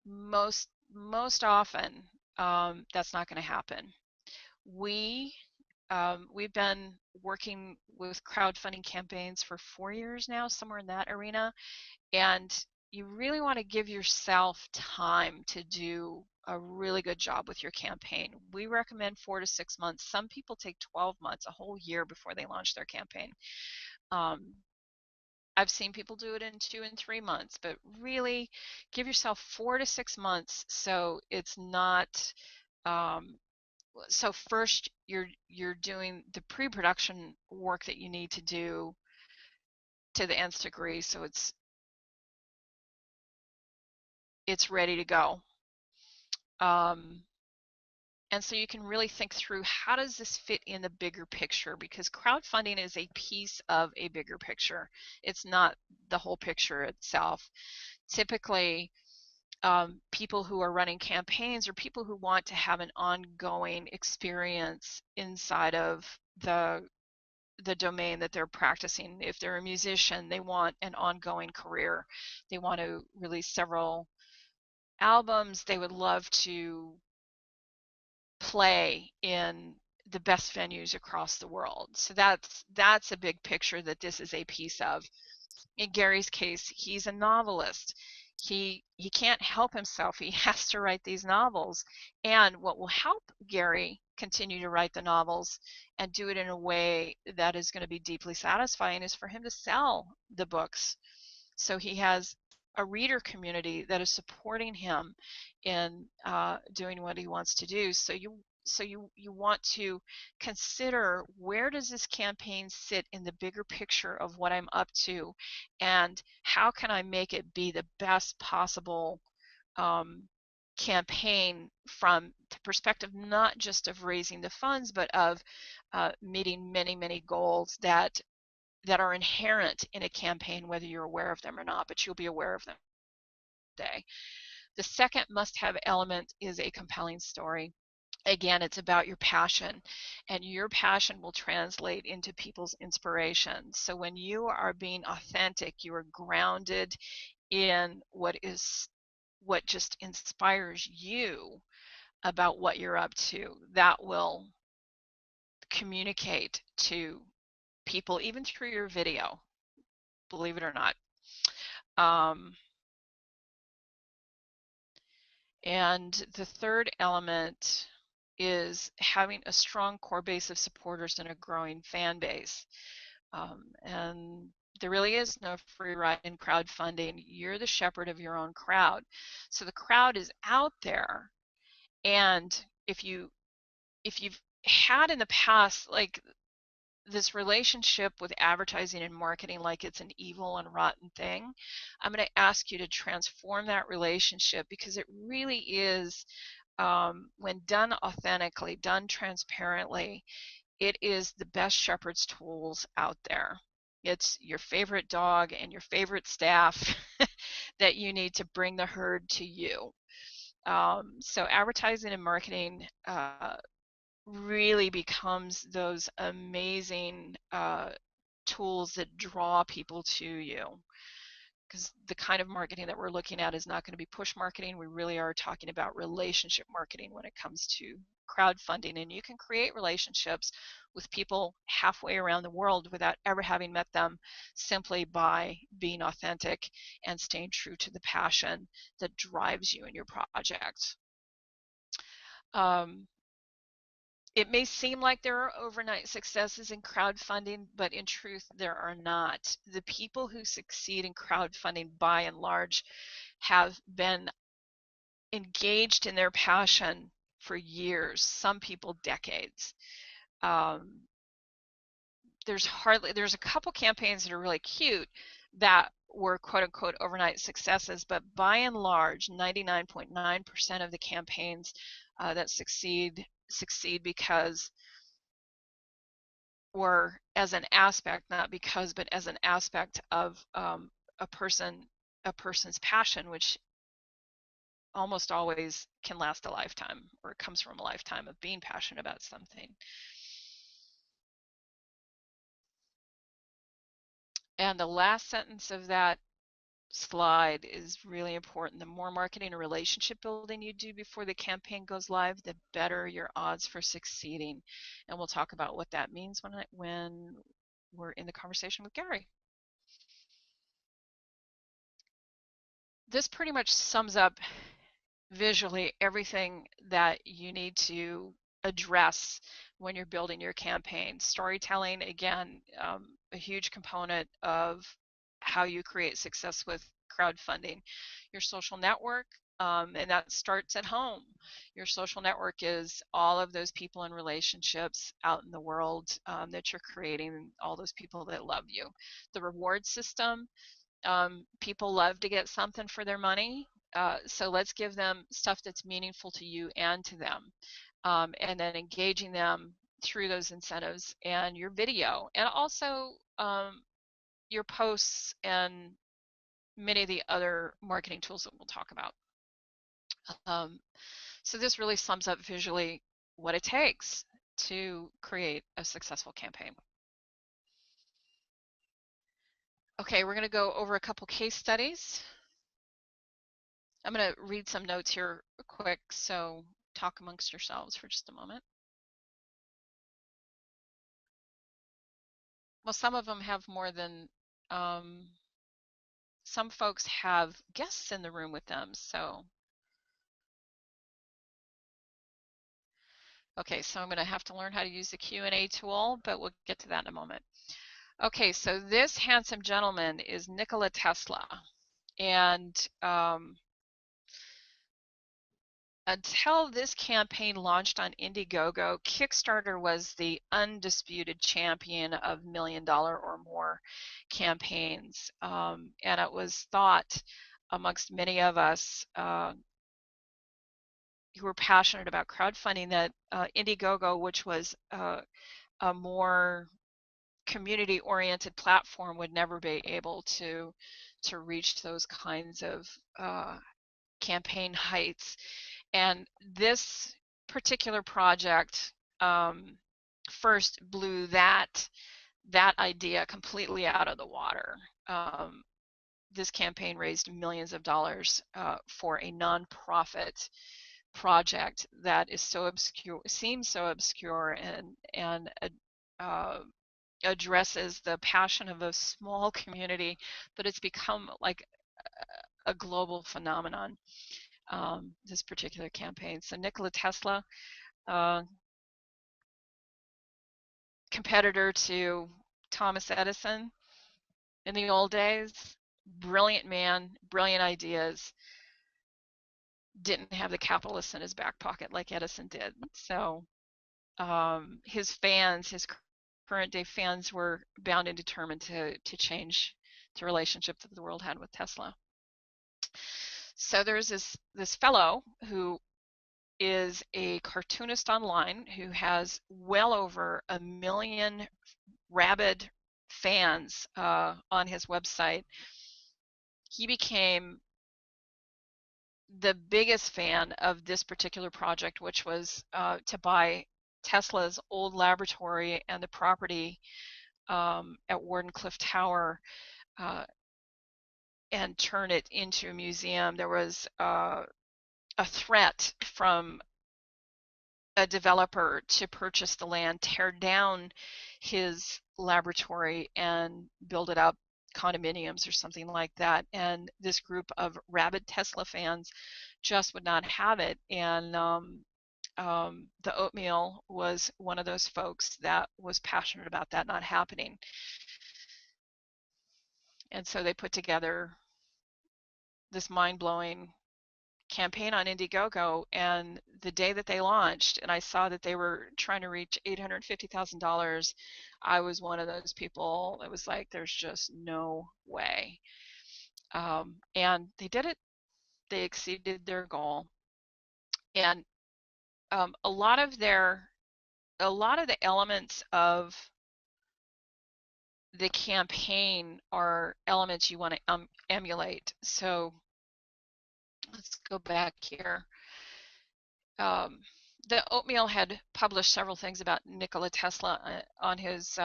S1: Most often, that's not going to happen. We've been working with crowdfunding campaigns for 4 years now, somewhere in that arena, and you really want to give yourself time to do a really good job with your campaign. We recommend 4 to 6 months. Some people take 12 months, a whole year before they launch their campaign. I've seen people do it in 2 and 3 months, but really give yourself 4 to 6 months so it's not. So first, you're doing the pre-production work that you need to do to the nth degree, so it's ready to go. And so you can really think through, how does this fit in the bigger picture? Because crowdfunding is a piece of a bigger picture. It's not the whole picture itself. Typically, people who are running campaigns are people who want to have an ongoing experience inside of the domain that they're practicing. If they're a musician, they want an ongoing career. They want to release several albums. They would love to play in the best venues across the world. So that's a big picture that this is a piece of. In Gary's case, he's a novelist. He can't help himself. He has to write these novels. And what will help Gary continue to write the novels and do it in a way that is going to be deeply satisfying is for him to sell the books. So he has a reader community that is supporting him in doing what he wants to do. So you want to consider, where does this campaign sit in the bigger picture of what I'm up to, and how can I make it be the best possible campaign from the perspective not just of raising the funds, but of meeting many goals that are inherent in a campaign, whether you're aware of them or not, but you'll be aware of them today. The second must-have element is a compelling story. Again, it's about your passion, and your passion will translate into people's inspiration. So when you are being authentic, you are grounded in what just inspires you about what you're up to. That will communicate to people, even through your video, believe it or not. And the third element is having a strong core base of supporters and a growing fan base. And there really is no free ride in crowdfunding. You're the shepherd of your own crowd. So the crowd is out there. And if you've had in the past, like, this relationship with advertising and marketing like it's an evil and rotten thing, I'm going to ask you to transform that relationship, because it really is, when done authentically, done transparently, it is the best shepherd's tools out there. It's your favorite dog and your favorite staff that you need to bring the herd to you. So advertising and marketing really becomes those amazing tools that draw people to you, because the kind of marketing that we're looking at is not going to be push marketing. We really are talking about relationship marketing when it comes to crowdfunding, and you can create relationships with people halfway around the world without ever having met them, simply by being authentic and staying true to the passion that drives you in your project. It may seem like there are overnight successes in crowdfunding, but in truth, there are not. The people who succeed in crowdfunding, by and large, have been engaged in their passion for years, some people decades. There's a couple campaigns that are really cute that were quote unquote overnight successes, but by and large, 99.9% of the campaigns that succeed because, or as an aspect, not because, but as an aspect of a person's passion, which almost always can last a lifetime, or it comes from a lifetime of being passionate about something. And the last sentence of that slide is really important. The more marketing and relationship building you do before the campaign goes live, the better your odds for succeeding. And we'll talk about what that means when we're in the conversation with Gary. This pretty much sums up visually everything that you need to address when you're building your campaign. Storytelling, again, a huge component of how you create success with crowdfunding. Your social network, and that starts at home. Your social network is all of those people and relationships out in the world that you're creating, all those people that love you. The reward system, people love to get something for their money. So let's give them stuff that's meaningful to you and to them. And then engaging them through those incentives and your video, and also your posts and many of the other marketing tools that we'll talk about. So this really sums up visually what it takes to create a successful campaign. Okay, we're going to go over a couple case studies. I'm going to read some notes here quick, so talk amongst yourselves for just a moment. Well, some of them have more than, some folks have guests in the room with them, so. Okay, so I'm going to have to learn how to use the Q&A tool, but we'll get to that in a moment. Okay, so this handsome gentleman is Nikola Tesla, and until this campaign launched on Indiegogo, Kickstarter was the undisputed champion of $1 million or more campaigns. And it was thought amongst many of us who were passionate about crowdfunding that Indiegogo, which was a more community-oriented platform, would never be able to reach those kinds of campaign heights. And this particular project first blew that idea completely out of the water. This campaign raised millions of dollars for a nonprofit project that is so obscure, seems so obscure, and addresses the passion of a small community, but it's become like a global phenomenon. This particular campaign. So Nikola Tesla, competitor to Thomas Edison in the old days, brilliant man, brilliant ideas, didn't have the capitalists in his back pocket like Edison did. So his fans, his current day fans, were bound and determined to change the relationship that the world had with Tesla. So there's this fellow who is a cartoonist online who has well over 1 million rabid fans on his website. He became the biggest fan of this particular project, which was to buy Tesla's old laboratory and the property at Wardenclyffe Tower and turn it into a museum. There was a threat from a developer to purchase the land, tear down his laboratory, and build it up condominiums or something like that. And this group of rabid Tesla fans just would not have it. And the Oatmeal was one of those folks that was passionate about that not happening. And so they put together this mind-blowing campaign on Indiegogo, and the day that they launched and I saw that they were trying to reach $850,000, I was one of those people. It was like, there's just no way. And they did it. They exceeded their goal. And a lot of the elements of the campaign are elements you want to emulate. So let's go back here. The Oatmeal had published several things about Nikola Tesla on his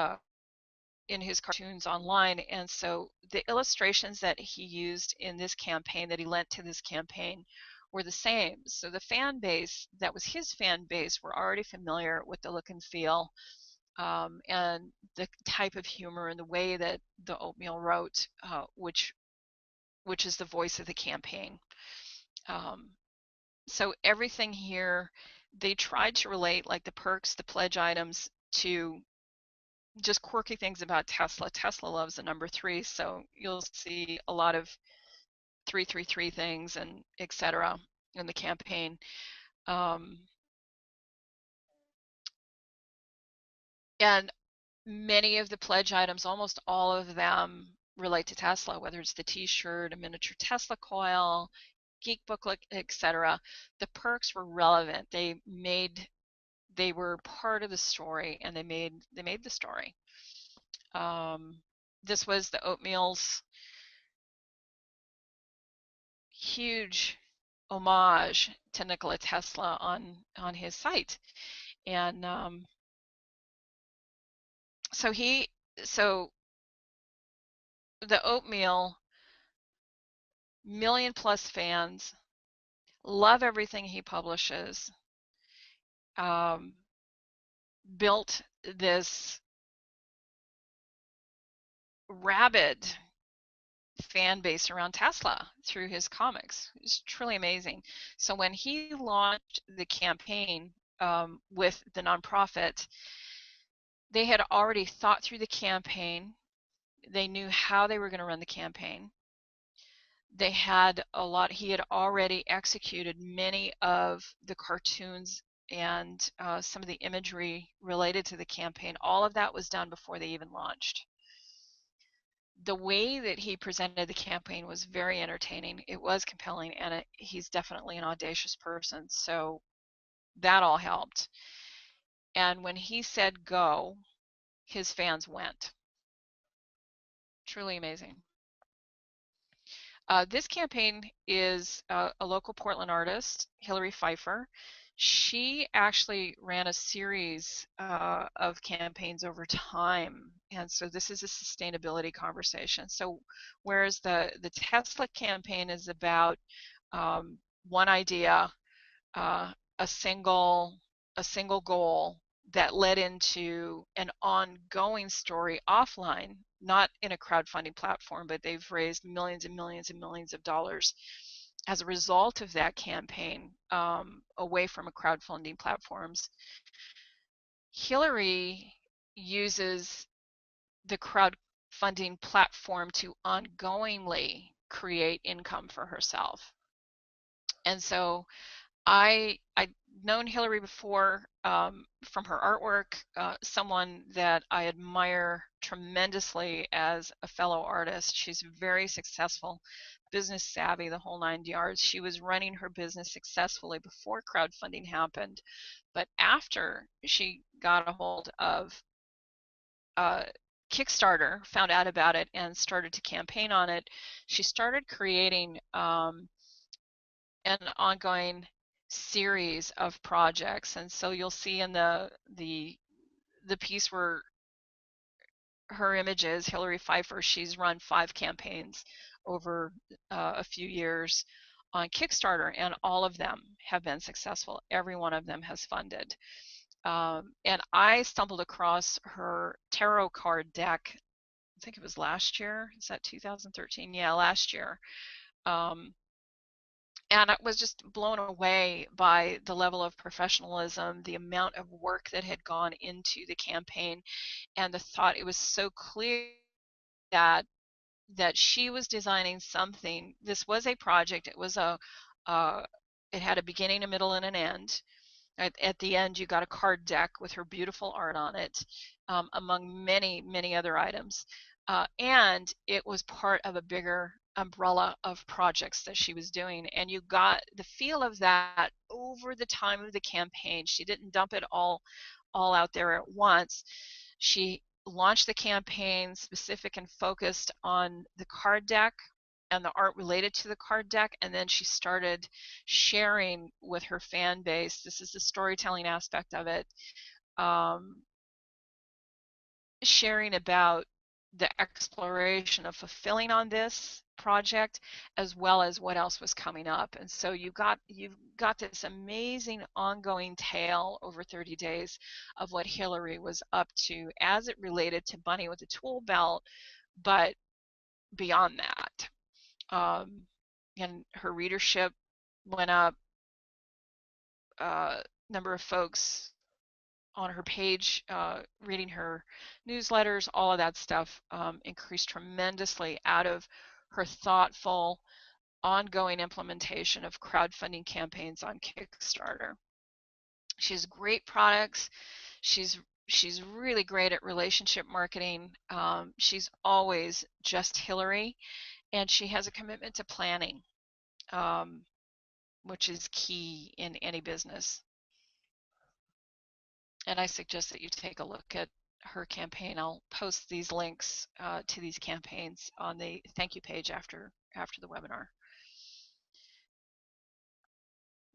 S1: in his cartoons online. And so the illustrations that he used in this campaign, that he lent to this campaign, were the same. So the fan base that was his fan base were already familiar with the look and feel, and the type of humor and the way that the Oatmeal wrote, which is the voice of the campaign. So everything here, they tried to relate, like the perks, the pledge items, to just quirky things about Tesla. Tesla loves the number 3, so you'll see a lot of 333 things and etc. in the campaign. And many of the pledge items, almost all of them, relate to Tesla, whether it's the t-shirt, a miniature Tesla coil, geek booklet, etc. The perks were relevant. They were part of the story, and they made the story. This was the Oatmeal's huge homage to Nikola Tesla on his site, and so the Oatmeal, million-plus fans, love everything he publishes, built this rabid fan base around Tesla through his comics. It's truly amazing. So when he launched the campaign with the nonprofit, they had already thought through the campaign. They knew how they were going to run the campaign. They had he had already executed many of the cartoons and some of the imagery related to the campaign. All of that was done before they even launched. The way that he presented the campaign was very entertaining. It was compelling, and he's definitely an audacious person, so that all helped. And when he said go, his fans went. Truly amazing. This campaign is a local Portland artist, Hillary Pfeiffer. She actually ran a series of campaigns over time, and so this is a sustainability conversation. So whereas the Tesla campaign is about one idea, a single goal that led into an ongoing story offline, not in a crowdfunding platform, but they've raised millions and millions and millions of dollars as a result of that campaign, away from a crowdfunding platforms. Hillary uses the crowdfunding platform to ongoingly create income for herself. And so I'd known Hillary before from her artwork, someone that I admire tremendously as a fellow artist. She's very successful, business savvy, the whole 9 yards. She was running her business successfully before crowdfunding happened, but after she got a hold of Kickstarter, found out about it, and started to campaign on it, she started creating an ongoing series of projects. And so you'll see in the piece where her image is Hillary Pfeiffer, she's run 5 campaigns over a few years on Kickstarter, and all of them have been successful. Every one of them has funded. And I stumbled across her tarot card deck, I think it was last year. Is that 2013? Yeah, last year. And I was just blown away by the level of professionalism, the amount of work that had gone into the campaign, and the thought. It was so clear that she was designing something. This was a project. It was it had a beginning, a middle, and an end. At the end, you got a card deck with her beautiful art on it, among many, many other items. And it was part of a bigger umbrella of projects that she was doing, and you got the feel of that over the time of the campaign. She didn't dump it all out there at once. She launched the campaign specific and focused on the card deck and the art related to the card deck, and then she started sharing with her fan base. This is the storytelling aspect of it, sharing about the exploration of fulfilling on this project, as well as what else was coming up. And so you've got this amazing ongoing tale over 30 days of what Hillary was up to as it related to Bunny with a tool belt, but beyond that. And her readership went up, number of folks on her page reading her newsletters, all of that stuff increased tremendously out of her thoughtful, ongoing implementation of crowdfunding campaigns on Kickstarter. She has great products. She's really great at relationship marketing. She's always just Hillary, and she has a commitment to planning, which is key in any business. And I suggest that you take a look at her campaign. I'll post these links to these campaigns on the thank you page after the webinar.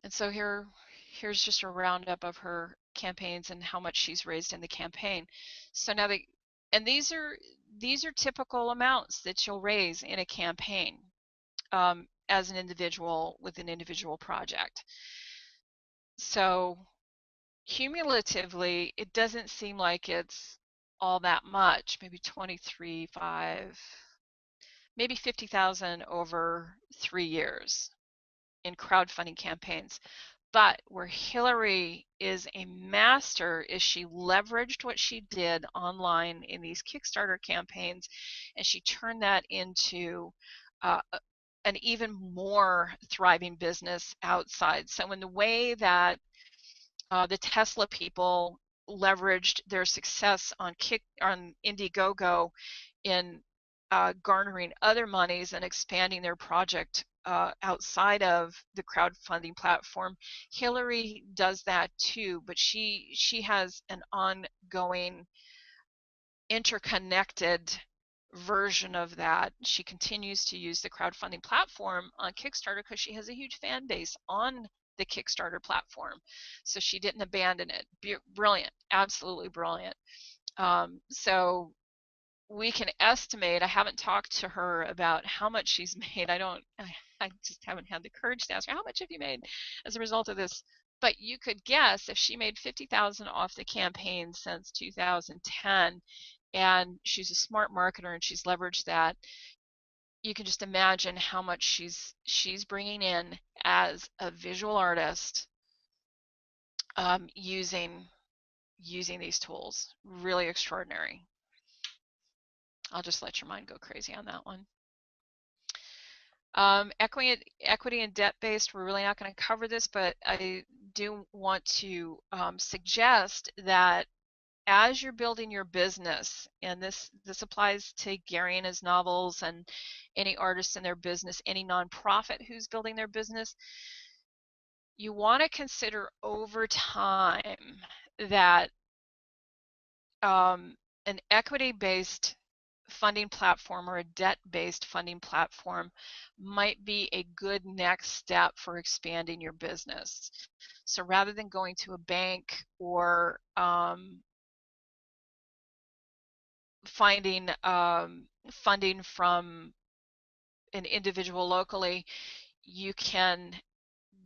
S1: And so here's just a roundup of her campaigns and how much she's raised in the campaign. So now these are typical amounts that you'll raise in a campaign as an individual with an individual project. So cumulatively, it doesn't seem like it's all that much, maybe 23.5, maybe 50,000 over 3 years in crowdfunding campaigns. But where Hillary is a master is she leveraged what she did online in these Kickstarter campaigns, and she turned that into an even more thriving business outside. So in the way that the Tesla people leveraged their success on Indiegogo in garnering other monies and expanding their project outside of the crowdfunding platform. Hillary does that too, but she has an ongoing interconnected version of that. She continues to use the crowdfunding platform on Kickstarter because she has a huge fan base on the Kickstarter platform. So she didn't abandon it. Brilliant, absolutely brilliant. So we can estimate, I haven't talked to her about how much she's made. I just haven't had the courage to ask her, how much have you made as a result of this? But you could guess if she made 50,000 off the campaign since 2010, and she's a smart marketer and she's leveraged that, you can just imagine how much she's bringing in as a visual artist using these tools. Really extraordinary. I'll just let your mind go crazy on that one. Equity and debt-based, we're really not going to cover this, but I do want to suggest that as you're building your business, and this applies to Gary and his novels and any artist in their business, any nonprofit who's building their business, you want to consider over time that an equity-based funding platform or a debt-based funding platform might be a good next step for expanding your business. So rather than going to a bank or finding funding from an individual locally, you can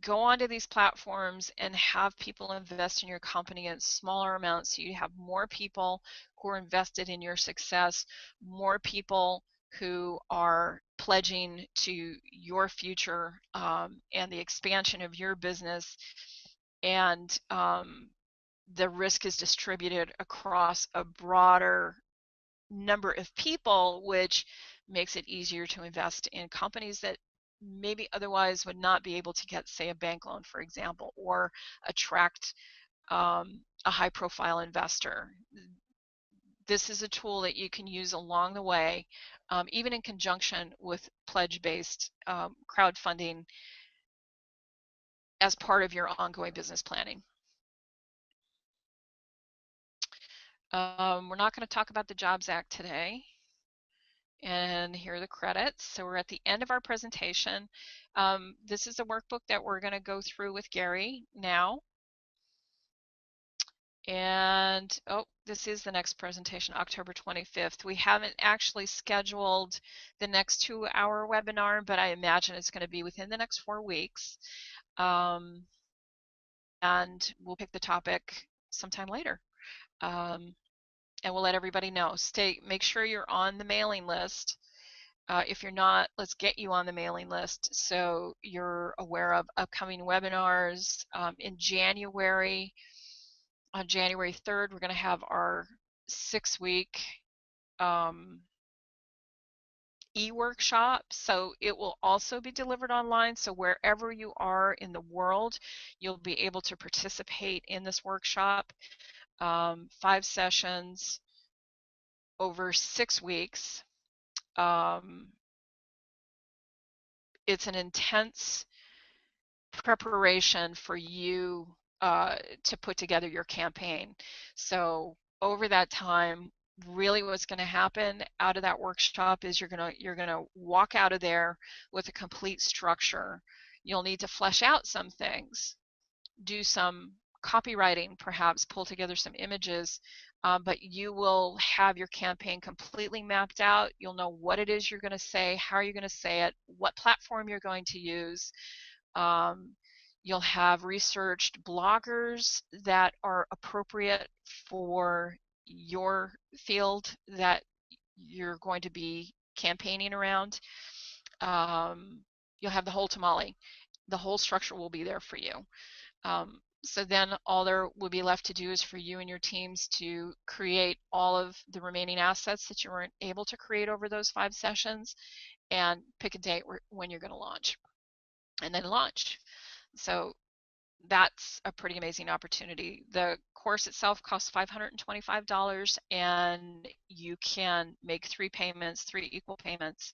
S1: go onto these platforms and have people invest in your company in smaller amounts, so you have more people who are invested in your success, more people who are pledging to your future and the expansion of your business, and the risk is distributed across a broader number of people, which makes it easier to invest in companies that maybe otherwise would not be able to get, say, a bank loan, for example, or attract a high profile investor. This is a tool that you can use along the way, even in conjunction with pledge-based crowdfunding as part of your ongoing business planning. We're not going to talk about the Jobs Act today. And here are the credits. So we're at the end of our presentation. This is a workbook that we're going to go through with Gary now. And this is the next presentation, October 25th. We haven't actually scheduled the next 2-hour webinar, but I imagine it's going to be within the next 4 weeks. And we'll pick the topic sometime later. And we'll let everybody know. Make sure you're on the mailing list. If you're not, let's get you on the mailing list so you're aware of upcoming webinars. In January, on January 3rd, we're going to have our 6-week e-workshop. So it will also be delivered online. So wherever you are in the world, you'll be able to participate in this workshop. 5 sessions over 6 weeks. It's an intense preparation for you to put together your campaign. So over that time, really what's going to happen out of that workshop is you're going to walk out of there with a complete structure. You'll need to flesh out some things, do some copywriting, perhaps pull together some images, but you will have your campaign completely mapped out. You'll know what it is you're going to say, how are you going to say it, what platform you're going to use. You'll have researched bloggers that are appropriate for your field that you're going to be campaigning around. You'll have the whole tamale. The whole structure will be there for you. So then all there will be left to do is for you and your teams to create all of the remaining assets that you weren't able to create over those 5 sessions and pick a date when you're going to launch, and then launch. So that's a pretty amazing opportunity. The course itself costs $525, and you can make 3 payments, 3 equal payments,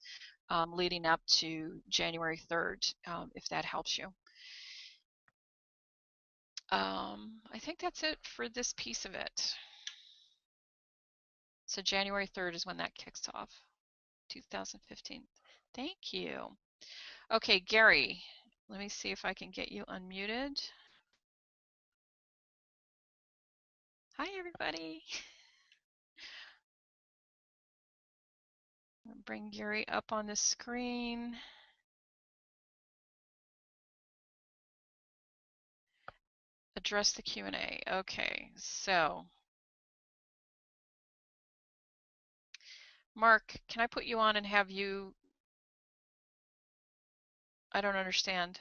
S1: leading up to January 3rd, if that helps you. I think that's it for this piece of it. So January 3rd is when that kicks off, 2015. Thank you. Okay, Gary, let me see if I can get you unmuted. Hi, everybody. I'll bring Gary up on the screen. Address the Q&A. Okay, so Mark, can I put you on and have you? I don't understand.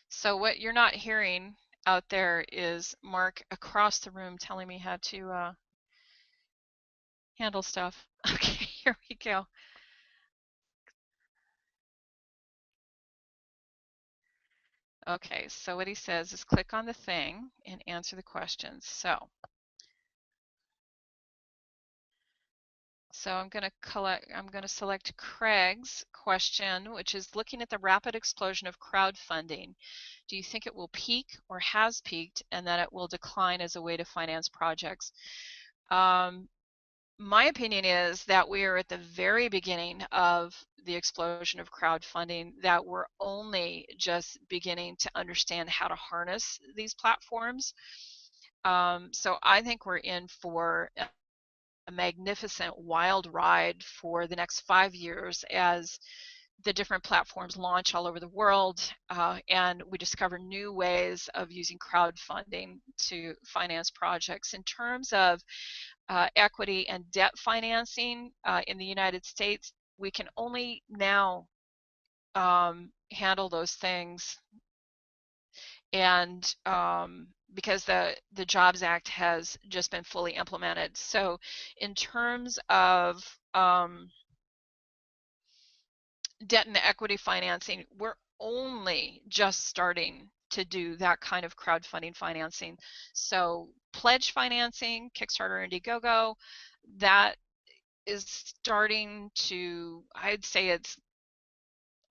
S1: So what you're not hearing out there is Mark across the room telling me how to handle stuff. Okay, here we go. Okay, so what he says is click on the thing and answer the questions. So I'm going to select Craig's question, which is looking at the rapid explosion of crowdfunding. Do you think it will peak or has peaked and that it will decline as a way to finance projects? My opinion is that we are at the very beginning of the explosion of crowdfunding, that we're only just beginning to understand how to harness these platforms. So I think we're in for a magnificent wild ride for the next 5 years as the different platforms launch all over the world, and we discover new ways of using crowdfunding to finance projects. In terms of equity and debt financing in the United States, we can only now handle those things, and because the Jobs Act has just been fully implemented. So in terms of debt and equity financing, we're only just starting to do that kind of crowdfunding financing. So pledge financing, Kickstarter, Indiegogo, that is starting to, I'd say it's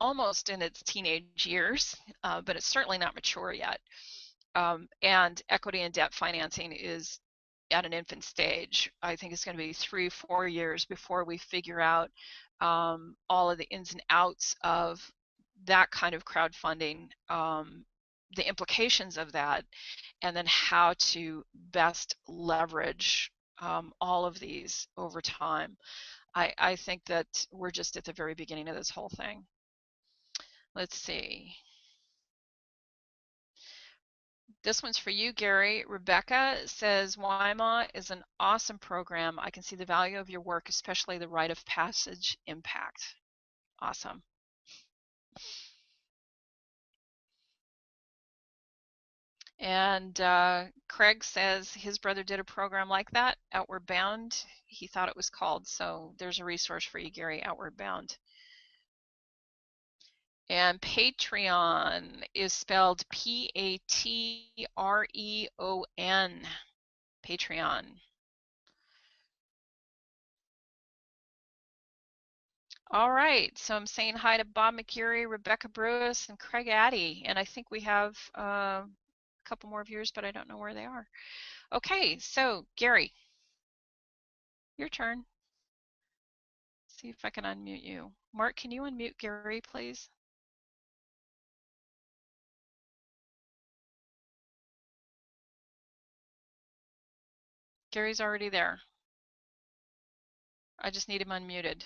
S1: almost in its teenage years, but it's certainly not mature yet. And equity and debt financing is at an infant stage. I think it's going to be 3-4 years before we figure out all of the ins and outs of that kind of crowdfunding the implications of that, and then how to best leverage all of these over time. I think that we're just at the very beginning of this whole thing. Let's see. This one's for you, Gary. Rebecca says, WIMA is an awesome program. I can see the value of your work, especially the rite of passage impact. Awesome. And Craig says his brother did a program like that, Outward Bound. He thought it was called. So there's a resource for you, Gary, Outward Bound. And Patreon is spelled Patreon. Patreon. All right, so I'm saying hi to Bob McGurry, Rebecca Brewis, and Craig Addy, and I think we have a couple more viewers, but I don't know where they are. Okay, so Gary, your turn. See if I can unmute you. Mark, can you unmute Gary, please? Gary's already there. I just need him unmuted.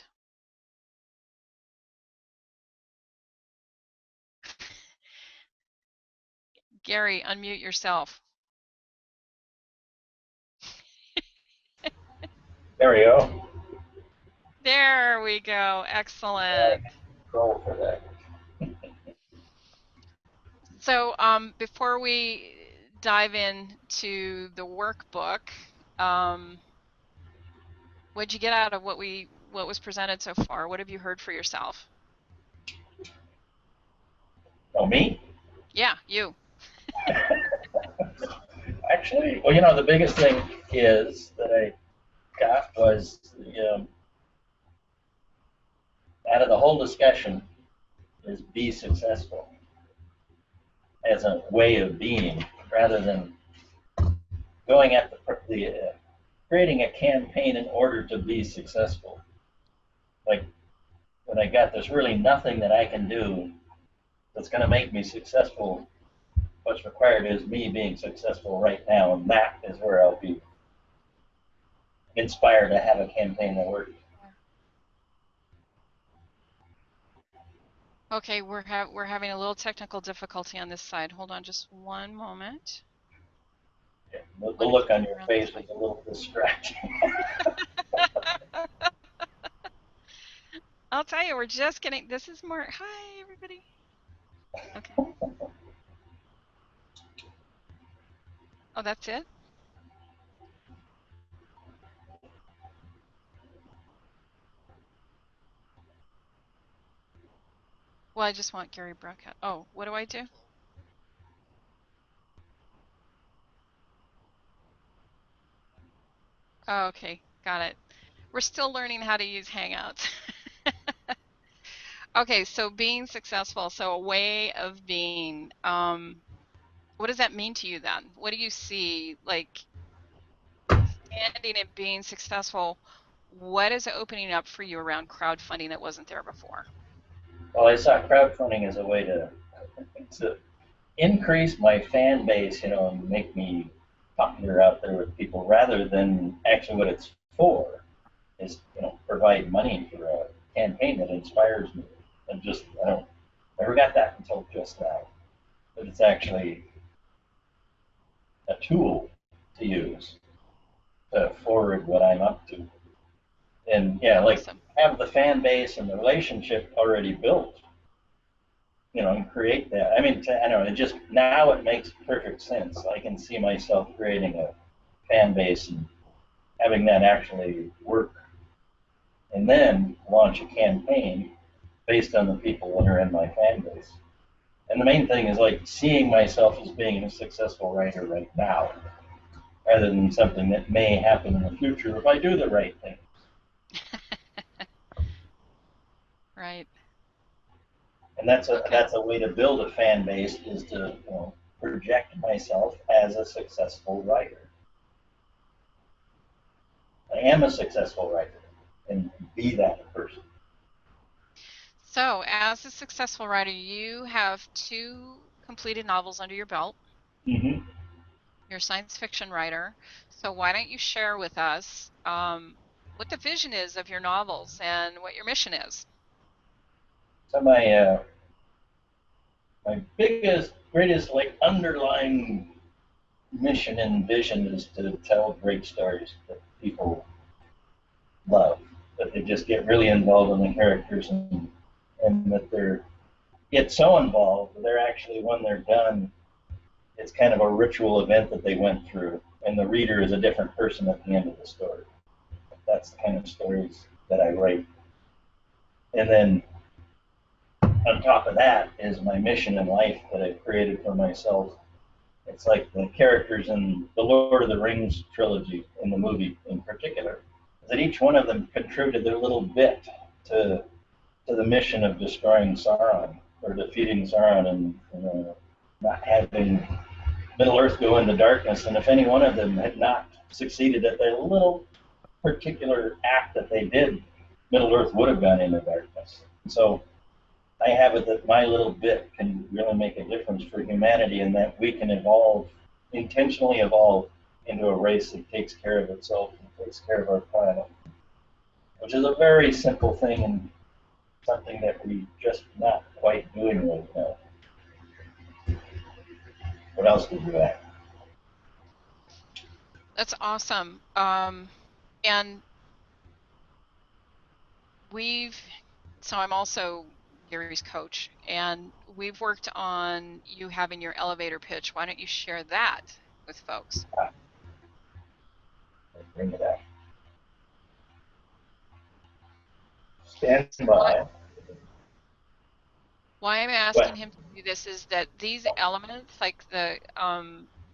S1: Gary, unmute yourself.
S3: There we go.
S1: There we go. Excellent.
S3: Roll for that.
S1: So before we dive into the workbook, what'd you get out of what was presented so far? What have you heard for yourself?
S3: Oh, me?
S1: Yeah, you.
S3: Actually, well, you know, the biggest thing is that I got was out of the whole discussion is be successful as a way of being rather than going at the creating a campaign in order to be successful. Like when I got there's really nothing that I can do that's going to make me successful. What's required is me being successful right now, and that is where I'll be inspired to have a campaign that works.
S1: Okay, we're having a little technical difficulty on this side. Hold on just one moment.
S3: Yeah, the look on your face was a little distracting.
S1: I'll tell you, we're just getting, this is more, hi everybody. Okay. Oh, that's it? Well, I just want Gary broadcast. Oh, what do I do? Oh, okay, got it. We're still learning how to use Hangouts. Okay, so being successful, so a way of being. What does that mean to you then? What do you see, like standing and being successful? What is opening up for you around crowdfunding that wasn't there before?
S3: Well, I saw crowdfunding as a way to increase my fan base, you know, and make me popular out there with people, rather than actually what it's for is, you know, provide money for a campaign that inspires me. And just I don't never got that until just now. But it's actually a tool to use to forward what I'm up to. And yeah, like
S1: Awesome.
S3: have the fan base and the relationship already built, you know, and create that. I mean, I don't know, it just now it makes perfect sense. I can see myself creating a fan base and having that actually work, and then launch a campaign based on the people that are in my fan base. And the main thing is like seeing myself as being a successful writer right now, rather than something that may happen in the future if I do the right thing.
S1: Right.
S3: And that's a way to build a fan base, is to, you know, project myself as a successful writer. I am a successful writer, and be that person.
S1: So, as a successful writer, you have two completed novels under your belt.
S3: Mm-hmm.
S1: You're a science fiction writer. So why don't you share with us what the vision is of your novels and what your mission is?
S3: So my biggest, greatest, like underlying mission and vision is to tell great stories that people love, that they just get really involved in the characters, and that they're get so involved that they're actually, when they're done, it's kind of a ritual event that they went through, and the reader is a different person at the end of the story. That's the kind of stories that I write. And then on top of that is my mission in life that I've created for myself. It's like the characters in the Lord of the Rings trilogy, in the movie in particular, that each one of them contributed their little bit to the mission of destroying Sauron, or defeating Sauron, and not having Middle Earth go into darkness. And if any one of them had not succeeded at their little particular act that they did, Middle Earth would have gone into darkness. So I have it that my little bit can really make a difference for humanity, and that we can evolve, intentionally evolve, into a race that takes care of itself and takes care of our planet, which is a very simple thing and something that we just not quite doing right now. What else did you add?
S1: That's awesome. And so I'm also Gary's coach, and we've worked on you having your elevator pitch. Why don't you share that with folks?
S3: Bring it up. Stand
S1: So
S3: by.
S1: why I'm asking him to do this is that these elements, like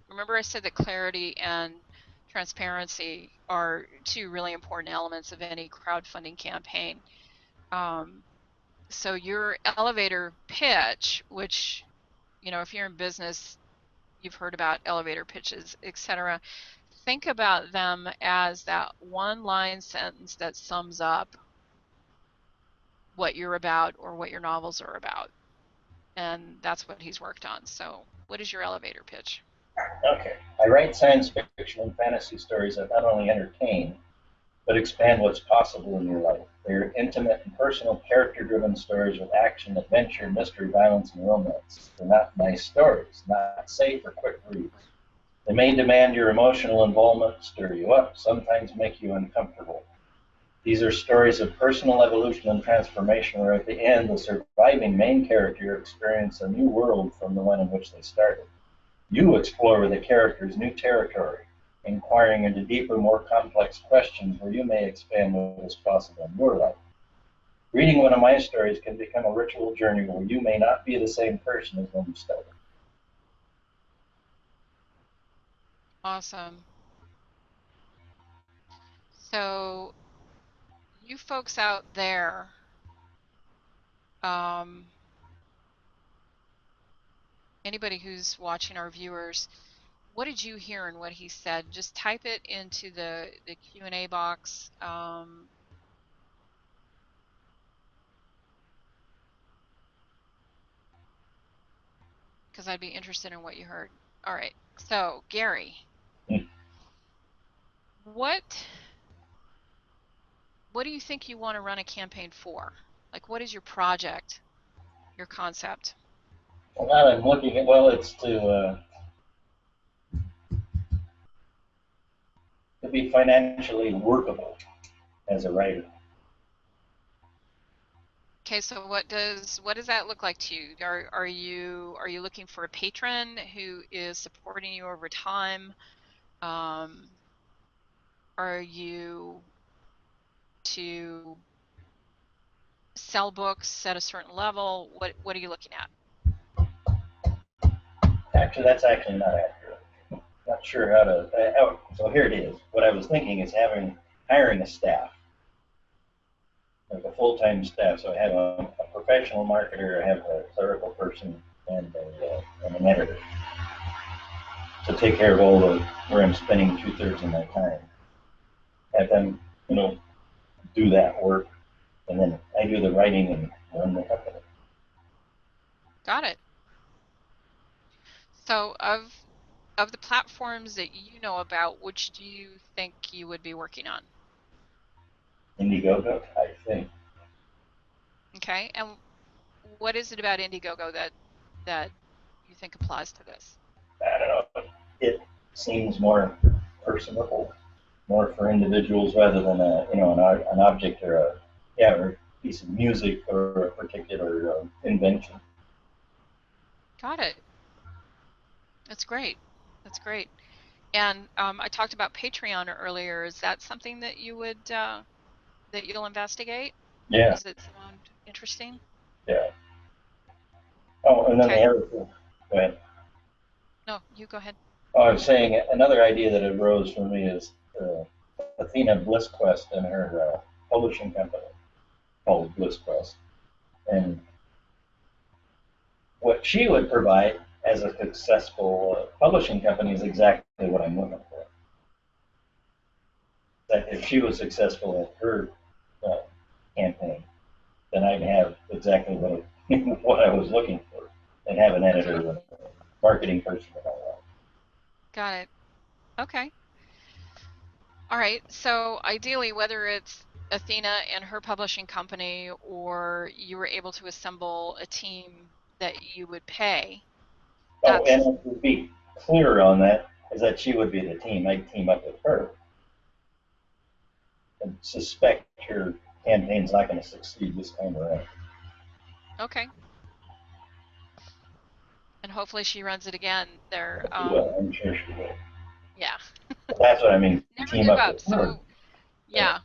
S1: remember I said that clarity and transparency are two really important elements of any crowdfunding campaign. So your elevator pitch, which, if you're in business, you've heard about elevator pitches, etc. Think about them as that one line sentence that sums up what you're about or what your novels are about. And that's what he's worked on. So what is your elevator pitch?
S3: Okay. I write science fiction and fantasy stories that not only entertain, but expand what's possible in your life. They are intimate and personal, character-driven stories with action, adventure, mystery, violence, and romance. They're not nice stories, not safe or quick reads. They may demand your emotional involvement, stir you up, sometimes make you uncomfortable. These are stories of personal evolution and transformation, where at the end, the surviving main character experiences a new world from the one in which they started. You explore with the characters new territory, inquiring into deeper, more complex questions where you may expand what is possible in your life. Reading one of my stories can become a ritual journey where you may not be the same person as when you started.
S1: Awesome. So you folks out there, anybody who's watching, our viewers, what did you hear in what he said? Just type it into the Q&A box. Because I'd be interested in what you heard. All right. So Gary, what do you think you want to run a campaign for? Like, what is your project, your concept?
S3: Well, now I'm looking at, it's to be financially workable as a writer.
S1: Okay, so what does that look like to you? Are you looking for a patron who is supporting you over time? Are you to sell books at a certain level? What are you looking at?
S3: Actually, that's actually not accurate. Not sure how to. So here it is. What I was thinking is hiring a staff, like a full-time staff. So I have a professional marketer, I have a clerical person, and an editor to take care of all where I'm spending 2/3 of my time. Have them, do that work, and then I do the writing and run the company.
S1: Got it. So of the platforms that you know about, which do you think you would be working on?
S3: Indiegogo, I think.
S1: Okay, and what is it about Indiegogo that you think applies to this?
S3: I don't know. It seems more personable, more for individuals rather than an object or or a piece of music or a particular invention.
S1: Got it. That's great. That's great. And I talked about Patreon earlier. Is that something that you would that you'll investigate?
S3: Yeah,
S1: Does it sound interesting?
S3: yeah. Oh, and then the
S1: Okay.
S3: other thing. Go ahead.
S1: No, you go ahead.
S3: Oh, I was saying another idea that arose for me is Athena BlissQuest and her publishing company called BlissQuest. And what she would provide as a successful publishing company is exactly what I'm looking for. That if she was successful at her uh, campaign, then I'd have exactly what I was looking for, and have an editor, and a marketing person, and all
S1: Got it. Okay. All right. So ideally, whether it's Athena and her publishing company, or you were able to assemble a team that you would pay,
S3: that. Oh,
S1: that's
S3: and to be clear on that, is that she would be the team. I'd team up with her, and suspect her campaign's not going to succeed this time around.
S1: okay. And hopefully she runs it again. There,
S3: She will. I'm sure she will.
S1: yeah.
S3: That's what I mean.
S1: Never
S3: Team
S1: give
S3: up
S1: up.
S3: with her.
S1: So yeah,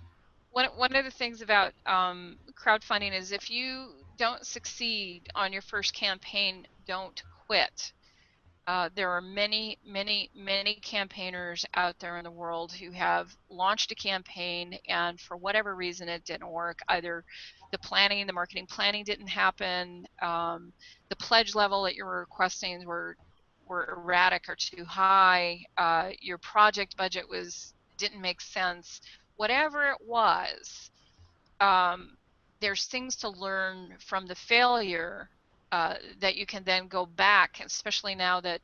S1: one of the things about crowdfunding is if you don't succeed on your first campaign, don't quit. There are many, many, many campaigners out there in the world who have launched a campaign and for whatever reason it didn't work. Either the marketing planning didn't happen, the pledge level that you were requesting were erratic or too high, your project budget didn't make sense. Whatever it was, um, there's things to learn from the failure that you can then go back, especially now that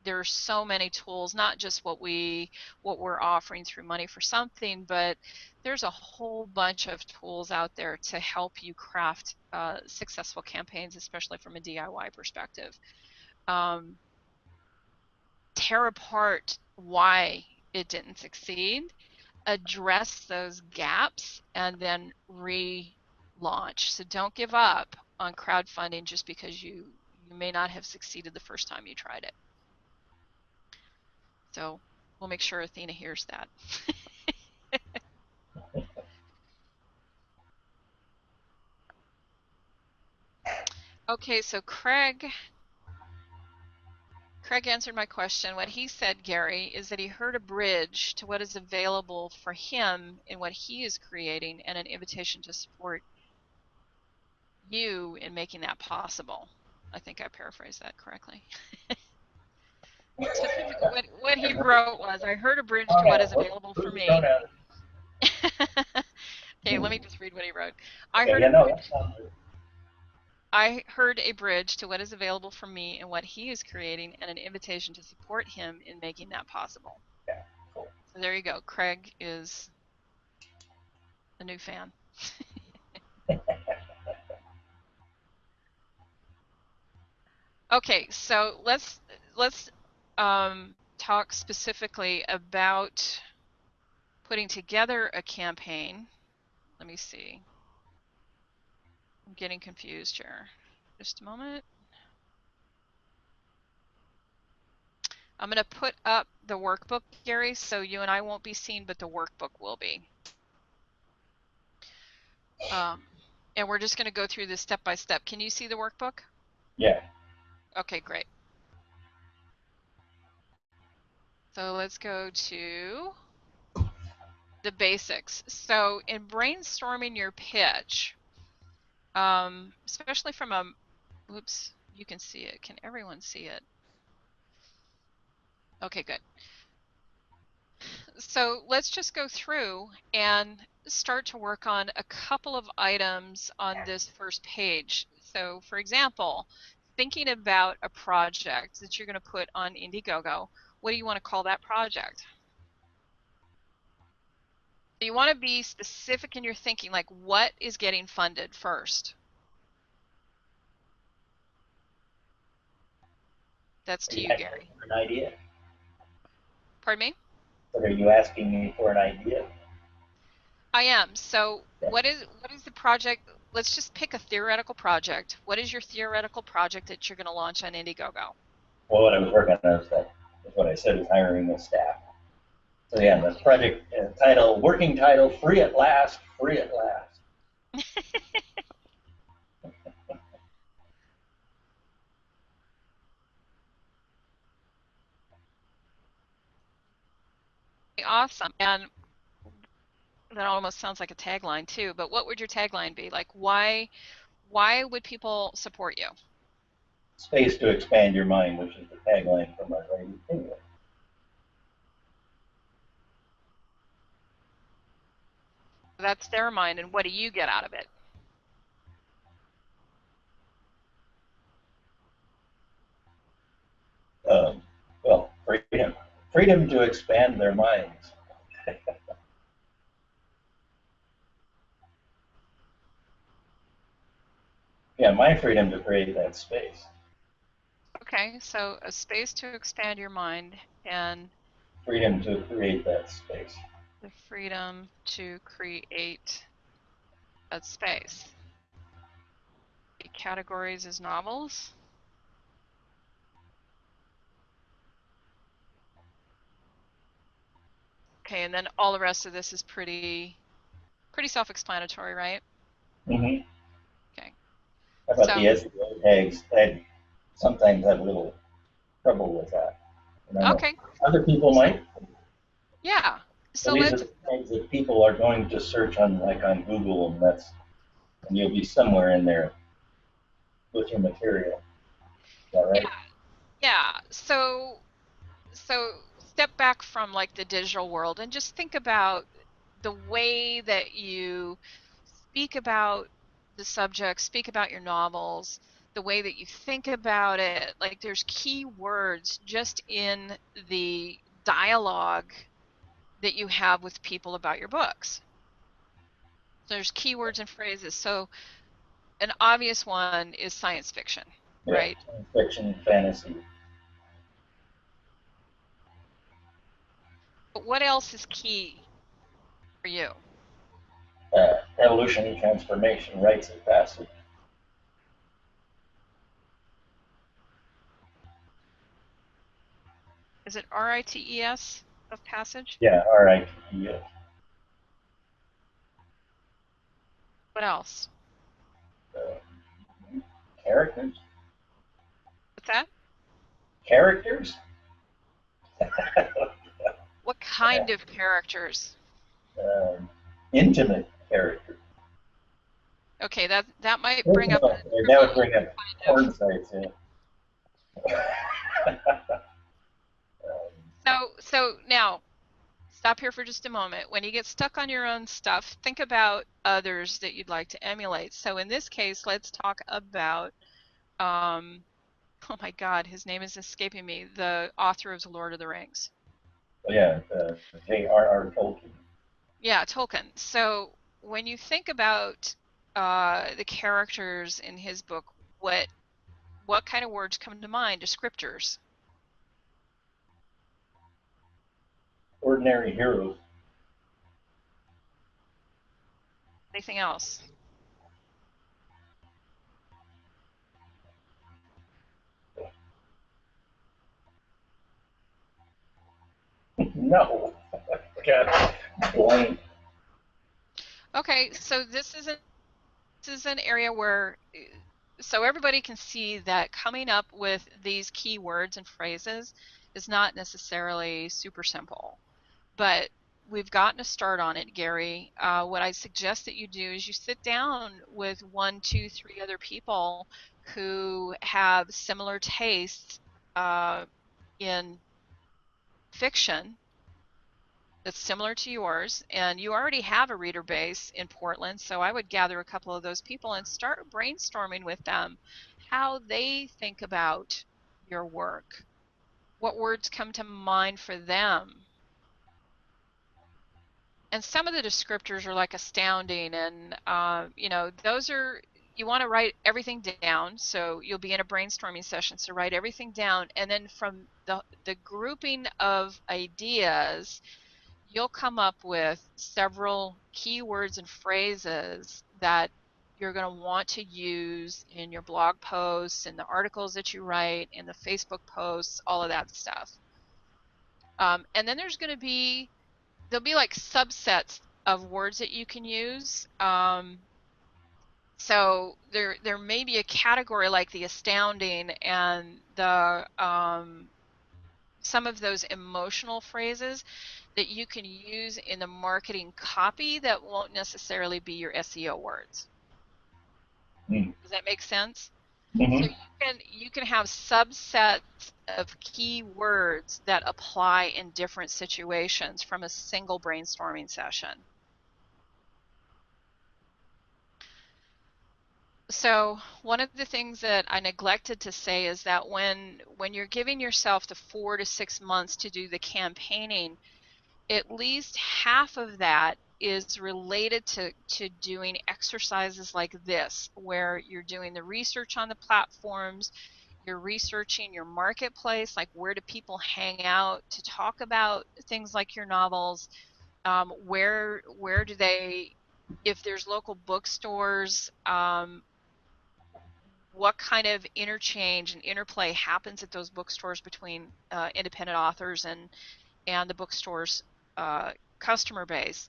S1: there are so many tools, not just what we're offering through Money for Something, but there's a whole bunch of tools out there to help you craft successful campaigns, especially from a DIY perspective. Um, Tear apart why it didn't succeed, address those gaps, and then relaunch. So don't give up on crowdfunding just because you may not have succeeded the first time you tried it. So we'll make sure Athena hears that. Okay, so Craig answered my question. What he said, Gary, is that he heard a bridge to what is available for him in what he is creating and an invitation to support you in making that possible. I think I paraphrased that correctly. Specifically, what he wrote was, I heard a bridge to what is available for me.
S3: Pronoun.
S1: Okay, let me just read what he wrote. I
S3: Okay,
S1: heard
S3: yeah,
S1: a
S3: no,
S1: bridge.
S3: that's not good.
S1: I heard a bridge to what is available for me and what he is creating, and an invitation to support him in making that possible.
S3: Yeah, cool.
S1: So there you go. Craig is a new fan. Okay, so let's talk specifically about putting together a campaign. Let me see. I'm getting confused here. Just a moment. I'm going to put up the workbook, Gary, so you and I won't be seen, but the workbook will be. And we're just going to go through this step by step. Can you see the workbook?
S3: Yeah.
S1: Okay, great. So let's go to the basics. So in brainstorming your pitch, especially from a, whoops, you can see it. Can everyone see it? Okay, good. So let's just go through and start to work on a couple of items on this first page. So for example, thinking about a project that you're going to put on Indiegogo, what do you want to call that project? You want to be specific in your thinking, like what is getting funded first? That's to you, Gary.
S3: An idea?
S1: Pardon me?
S3: Or are you asking me for an idea?
S1: I am. So what is the project? Let's just pick a theoretical project. What is your theoretical project that you're going to launch on Indiegogo?
S3: Well, what I was working on is what I said is hiring the staff. So yeah, the project title, working title, free at last, free at last.
S1: Awesome. And that almost sounds like a tagline too, but what would your tagline be? Like why would people support you?
S3: Space to expand your mind, which is the tagline from our writing anyway.
S1: That's their mind, and what do you get out of it?
S3: Well, freedom to expand their minds. Yeah, my freedom to create that space.
S1: Okay, so a space to expand your mind and
S3: Freedom to create that space.
S1: the freedom to create a space. The categories is novels. Okay, and then all the rest of this is pretty self-explanatory, right?
S3: Mm-hmm.
S1: Okay.
S3: How about
S1: So,
S3: the SEO tags? I sometimes have a little trouble with that. And I know
S1: okay.
S3: other people might.
S1: Yeah. So
S3: These are
S1: let's
S3: the things that people are going to search on, like on Google, and you'll be somewhere in there with your material. Is that right?
S1: yeah. So step back from like the digital world and just think about the way that you speak about the subject, speak about your novels, the way that you think about it. Like there's key words just in the dialogue that you have with people about your books. So there's keywords and phrases. So an obvious one is science fiction,
S3: Yeah,
S1: right?
S3: science fiction, fantasy.
S1: But what else is key for you?
S3: Evolution, transformation, rites of passage.
S1: Is it RITES of passage?
S3: Yeah, RITES.
S1: What else?
S3: Characters?
S1: What's that?
S3: Characters?
S1: What kind of characters?
S3: Intimate characters.
S1: Okay, that might bring up
S3: That would bring up porn sites, yeah.
S1: So now stop here for just a moment. When you get stuck on your own stuff, think about others that you'd like to emulate. So in this case, let's talk about oh my God, his name is escaping me, the author of The Lord of the Rings.
S3: Yeah, J.R.R. Tolkien.
S1: Yeah, Tolkien. So when you think about the characters in his book, what kind of words come to mind? Descriptors.
S3: Ordinary heroes.
S1: Anything else?
S3: No. God, blank.
S1: Okay, so this is an area where so everybody can see that coming up with these keywords and phrases is not necessarily super simple, but we've gotten a start on it, Gary. What I suggest that you do is you sit down with one, two, three other people who have similar tastes in fiction that's similar to yours, and you already have a reader base in Portland, so I would gather a couple of those people and start brainstorming with them how they think about your work. What words come to mind for them? And some of the descriptors are like astounding, and those are, you want to write everything down. So you'll be in a brainstorming session, so write everything down, and then from the grouping of ideas, you'll come up with several keywords and phrases that you're going to want to use in your blog posts, in the articles that you write, in the Facebook posts, all of that stuff. And then there'll be like subsets of words that you can use. So there may be a category like the astounding and the some of those emotional phrases that you can use in the marketing copy that won't necessarily be your SEO words. Does that make sense?
S3: Mm-hmm.
S1: So you can have subsets of keywords that apply in different situations from a single brainstorming session. So one of the things that I neglected to say is that when you're giving yourself the 4 to 6 months to do the campaigning, at least half of that is related to doing exercises like this, where you're doing the research on the platforms, you're researching your marketplace, like where do people hang out to talk about things like your novels, where do they, if there's local bookstores, what kind of interchange and interplay happens at those bookstores between independent authors and the bookstore's customer base.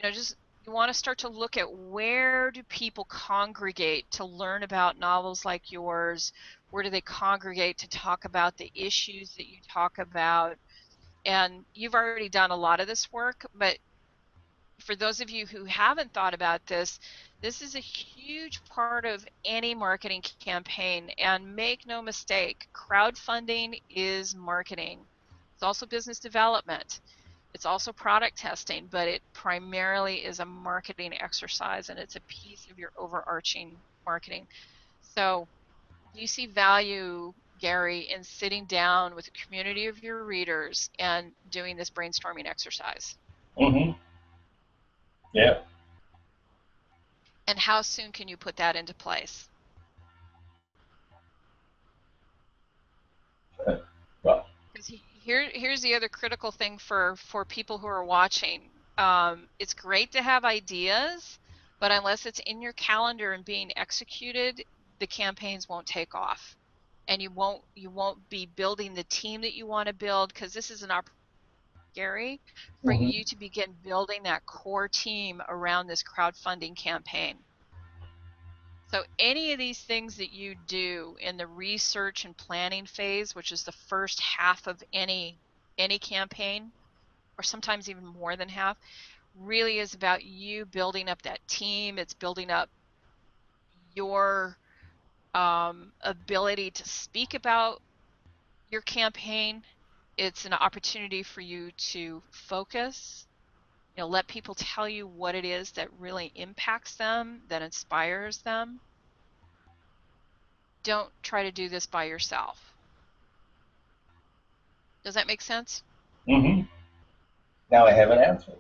S1: Just you want to start to look at where do people congregate to learn about novels like yours, where do they congregate to talk about the issues that you talk about. And you've already done a lot of this work, but for those of you who haven't thought about this, this is a huge part of any marketing campaign. And make no mistake, crowdfunding is marketing. It's also business development. It's also product testing, but it primarily is a marketing exercise, and it's a piece of your overarching marketing. So do you see value, Gary, in sitting down with a community of your readers and doing this brainstorming exercise?
S3: Mm-hmm. Yeah.
S1: And how soon can you put that into place?
S3: Well.
S1: Because here's the other critical thing for people who are watching. It's great to have ideas, but unless it's in your calendar and being executed, the campaigns won't take off, and you won't be building the team that you want to build, because this is an opportunity, Gary, for
S3: Mm-hmm.
S1: you to begin building that core team around this crowdfunding campaign. So any of these things that you do in the research and planning phase, which is the first half of any campaign, or sometimes even more than half, really is about you building up that team. It's building up your ability to speak about your campaign. It's an opportunity for you to focus, let people tell you what it is that really impacts them, that inspires them. Don't try to do this by yourself. Does that make sense?
S3: Mm-hmm. Now I have an answer.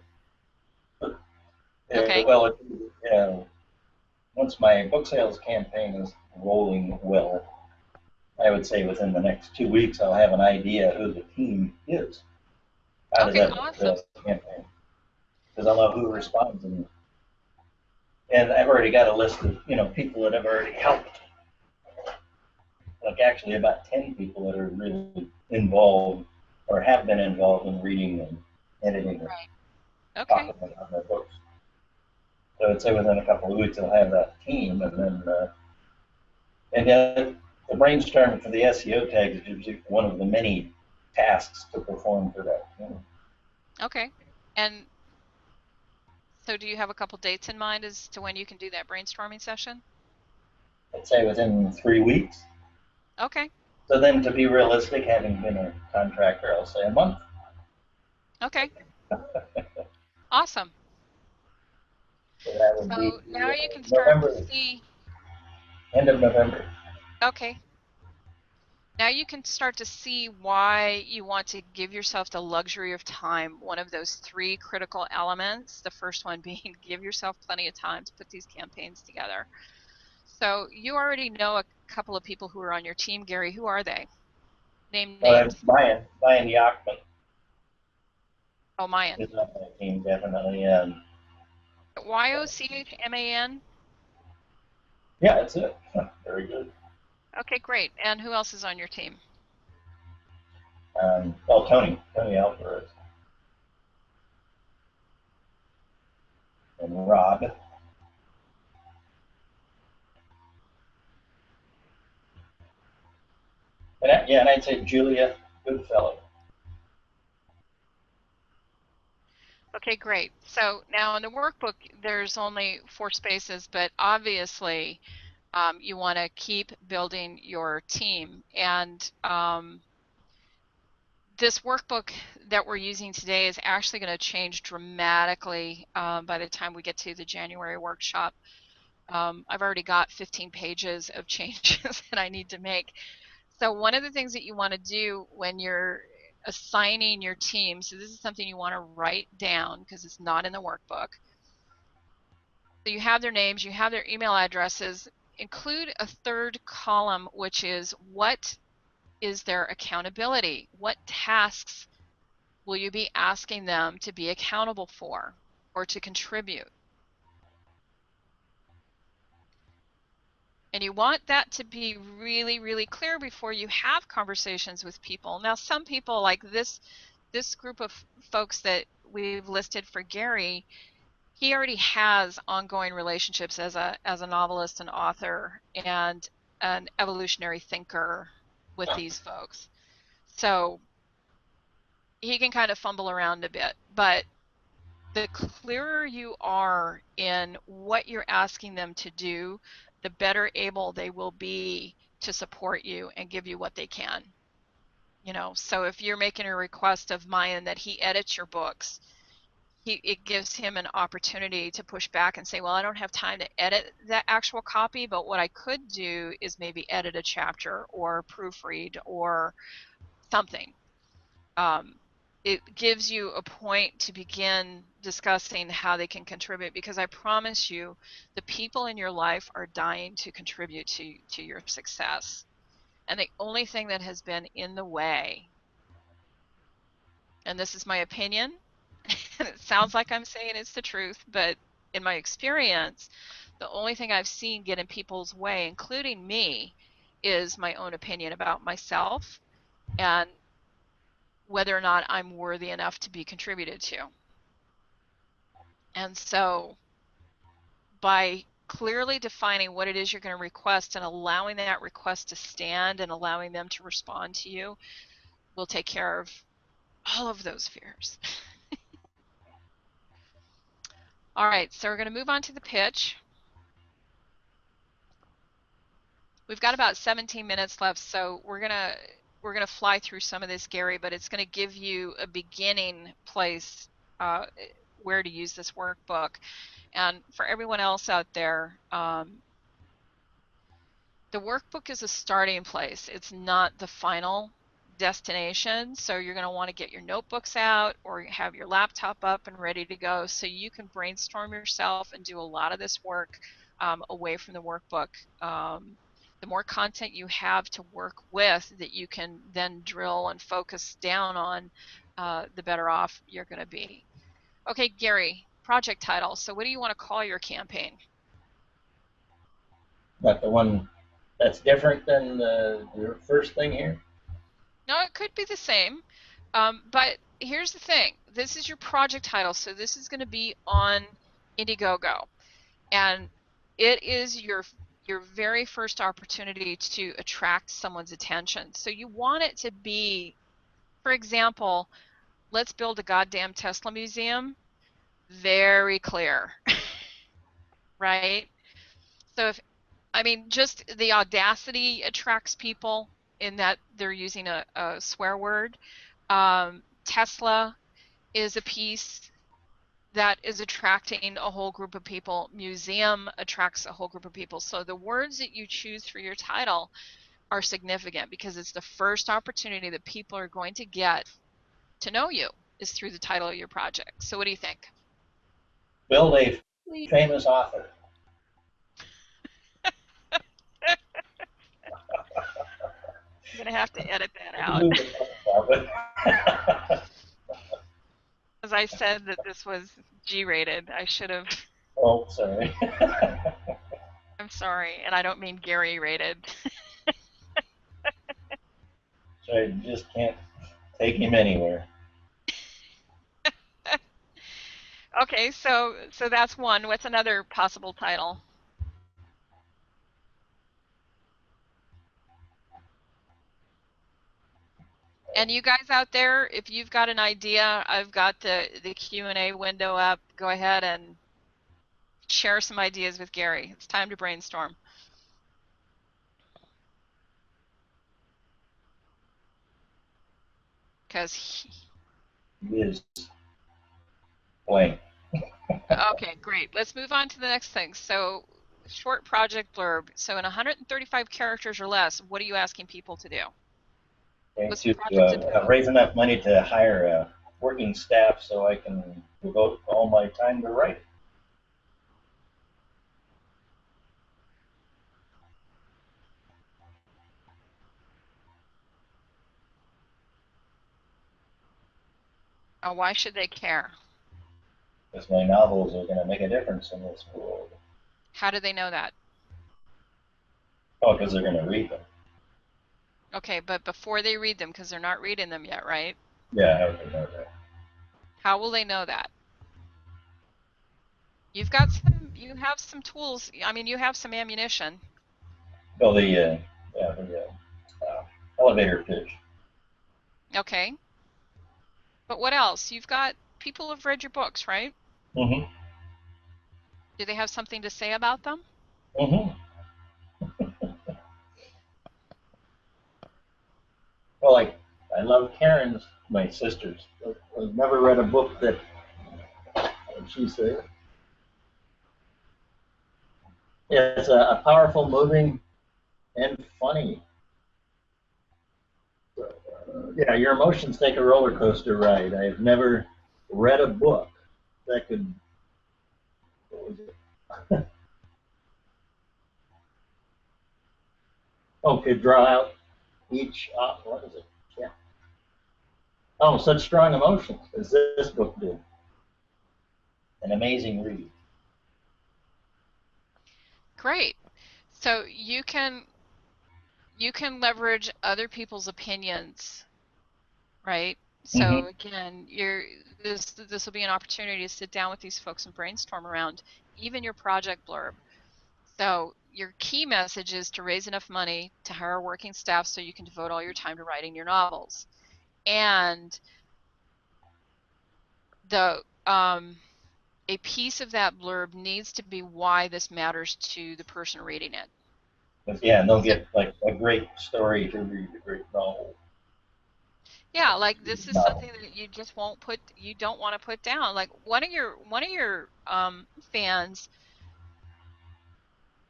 S1: Okay.
S3: Well, once my book sales campaign is rolling well, I would say within the next 2 weeks I'll have an idea who the team is out of
S1: Okay,
S3: that book
S1: awesome.
S3: sales campaign, because I'll know who responds, and I've already got a list of people that have already helped. Like actually about 10 people that are really involved or have been involved in reading and editing and
S1: Right. Okay.
S3: talking on their books. So I'd say within a couple of weeks I'll have that team, and then the brainstorming for the SEO tags is usually one of the many tasks to perform for that team.
S1: Okay. And so do you have a couple dates in mind as to when you can do that brainstorming session?
S3: I'd say within 3 weeks.
S1: Okay.
S3: So then, to be realistic, having been a contractor, I'll say a month.
S1: Okay. Awesome.
S3: So that would be
S1: So now you can start to
S3: November,
S1: see.
S3: end of November.
S1: Okay. Now you can start to see why you want to give yourself the luxury of time, one of those three critical elements. The first one being give yourself plenty of time to put these campaigns together. So you already know a couple of people who are on your team, Gary. Who are they? Name names.
S3: Brian Yachman
S1: Oh, Mayan.
S3: is on my team, definitely. And
S1: YOCHMAN?
S3: yeah, that's it. Very good.
S1: Okay, great. And who else is on your team?
S3: Tony Alvarez and Rob. And I'd say Julia Goodfellow.
S1: Okay, great. So now in the workbook, there's only 4 spaces, but obviously you want to keep building your team. And this workbook that we're using today is actually going to change dramatically by the time we get to the January workshop. I've already got 15 pages of changes that I need to make. So one of the things that you want to do when you're assigning your team, so this is something you want to write down because it's not in the workbook. So you have their names, you have their email addresses, include a third column, which is what is their accountability? What tasks will you be asking them to be accountable for or to contribute? And you want that to be really, really clear before you have conversations with people. Now, some people like this group of folks that we've listed for Gary, he already has ongoing relationships as a novelist and author and an evolutionary thinker with these folks. So he can kind of fumble around a bit, but the clearer you are in what you're asking them to do, the better able they will be to support you and give you what they can. You know, so if you're making a request of Mayan that he edits your books, it gives him an opportunity to push back and say, well, I don't have time to edit that actual copy, but what I could do is maybe edit a chapter or proofread or something. It gives you a point to begin discussing how they can contribute, because I promise you the people in your life are dying to contribute to your success. And the only thing that has been in the way, and this is my opinion, and it sounds like I'm saying it's the truth, but in my experience, the only thing I've seen get in people's way, including me, is my own opinion about myself and whether or not I'm worthy enough to be contributed to. And so by clearly defining what it is you're going to request and allowing that request to stand and allowing them to respond to you will take care of all of those fears. All right, so we're going to move on to the pitch. We've got about 17 minutes left, so we're gonna fly through some of this, Gary, but it's going to give you a beginning place where to use this workbook. And for everyone else out there, the workbook is a starting place. It's not the final destination. So you're going to want to get your notebooks out or have your laptop up and ready to go so you can brainstorm yourself and do a lot of this work away from the workbook. The more content you have to work with that you can then drill and focus down on, the better off you're going to be. Okay, Gary, project title. So what do you want to call your campaign?
S3: But the one that's different than the first thing here?
S1: No, it could be the same. But here's the thing. This is your project title, so this is going to be on Indiegogo. And it is your very first opportunity to attract someone's attention. So you want it to be, for example, let's build a goddamn Tesla museum. Very clear, right? So just the audacity attracts people in that they're using a swear word. Tesla is a piece. that is attracting a whole group of people. Museum attracts a whole group of people. So the words that you choose for your title are significant because it's the first opportunity that people are going to get to know you is through the title of your project. So what do you think?
S3: Build a famous author.
S1: I'm going to have to edit that
S3: I can
S1: out.
S3: move the button now, but
S1: As I said that this was G-rated, I should have.
S3: oh, sorry.
S1: I'm sorry, and I don't mean Gary rated.
S3: So I just can't take him anywhere.
S1: Okay, so that's one. What's another possible title? And you guys out there, if you've got an idea, I've got the Q&A window up. Go ahead and share some ideas with Gary. It's time to brainstorm. Because
S3: He is blank.
S1: okay, great. Let's move on to the next thing. So short project blurb. So in 135 characters or less, what are you asking people to do? What's the project about?
S3: Raise enough money to hire a working staff so I can devote all my time to writing.
S1: Why should they care?
S3: Because my novels are going to make a difference in this world.
S1: How do they know that?
S3: Oh, because they're going to read them.
S1: Okay, but before they read them, because they're not reading them yet, right?
S3: Yeah, how do they know that?
S1: How will they know that? You have some tools. I mean, you have some ammunition.
S3: Well, the elevator pitch.
S1: Okay. But what else? You've got people who've read your books, right?
S3: Mm-hmm.
S1: Do they have something to say about them?
S3: Mm-hmm. Well, I love Karen's, my sister's. I've never read a book that, what she said. It's a powerful, moving, and funny. Yeah, your emotions take a roller coaster ride. I've never read a book that could, what was it? Oh, could draw out each, what is it? Yeah. Oh, such strong emotions as this book did. An amazing read.
S1: Great. So you can leverage other people's opinions, right? So
S3: Mm-hmm.
S1: again, this will be an opportunity to sit down with these folks and brainstorm around even your project blurb. So your key message is to raise enough money to hire a working staff so you can devote all your time to writing your novels. And the a piece of that blurb needs to be why this matters to the person reading it.
S3: But yeah, and they'll
S1: So,
S3: get like a great story to read, a great novel.
S1: yeah, like this is
S3: Novel.
S1: something that you don't want to put down. Like one of your fans,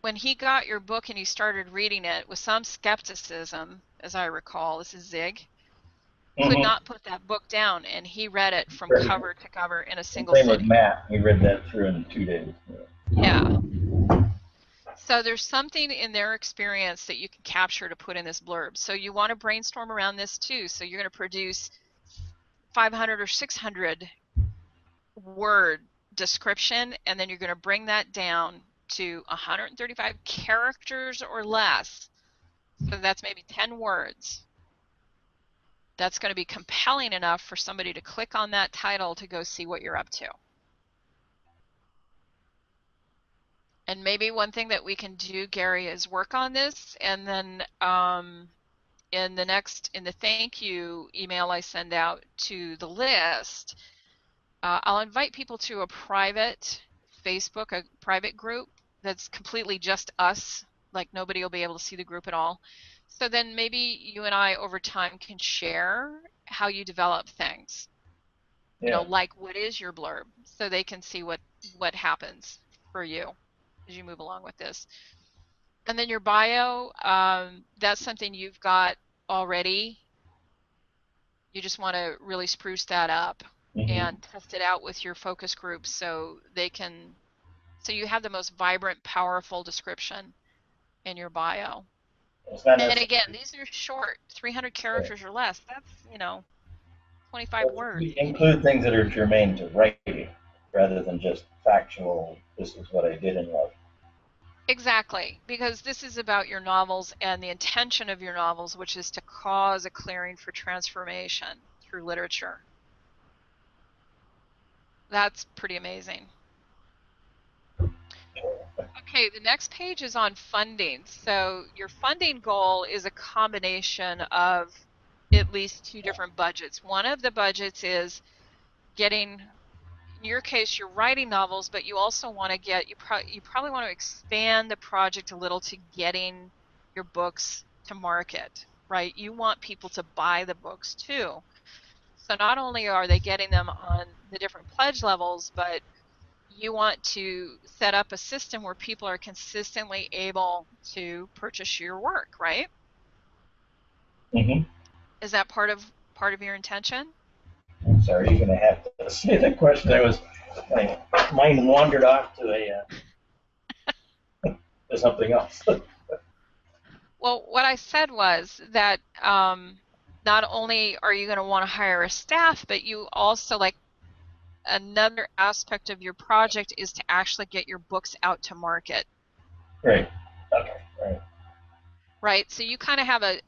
S1: when he got your book and he started reading it with some skepticism, as I recall, this is Zig, could
S3: Mm-hmm.
S1: not put that book down, and he read it from cover to cover in a single
S3: Same with
S1: sitting.
S3: Matt. He read that through in 2 days.
S1: Yeah. So there's something in their experience that you can capture to put in this blurb. So you want to brainstorm around this too. So you're going to produce 500 or 600 word description, and then you're going to bring that down to 135 characters or less. So that's maybe 10 words. That's going to be compelling enough for somebody to click on that title to go see what you're up to. And maybe one thing that we can do, Gary, is work on this, and then in the thank you email I send out to the list, I'll invite people to a private Facebook, a private group that's completely just us, like nobody will be able to see the group at all. So then maybe you and I over time can share how you develop things. You know,
S3: Yeah.
S1: like what is your blurb, so they can see what happens for you as you move along with this. And then your bio, that's something you've got already. You just want to really spruce that up
S3: Mm-hmm.
S1: and test it out with your focus groups so they can, so you have the most vibrant, powerful description in your bio.
S3: It's not
S1: And again,
S3: necessarily.
S1: these are short, 300
S3: Yeah.
S1: characters or less. That's, 25
S3: But
S1: words.
S3: you include things that are germane to writing rather than just factual, this is what I did in life.
S1: Exactly, because this is about your novels and the intention of your novels, which is to cause a clearing for transformation through literature. That's pretty amazing. Okay, the next page is on funding. So your funding goal is a combination of at least two different budgets. One of the budgets is getting, in your case, you're writing novels, but you also want to get, you probably want to expand the project a little to getting your books to market, right? You want people to buy the books too. So not only are they getting them on the different pledge levels, but you want to set up a system where people are consistently able to purchase your work, right?
S3: Mm-hmm.
S1: Is that part of your intention?
S3: I'm sorry, you're going to have to say the question. My mind wandered off to something else.
S1: Well, what I said was that not only are you going to want to hire a staff, but you also, like, another aspect of your project is to actually get your books out to market.
S3: Right. Okay. Right.
S1: Right? So you kind of have a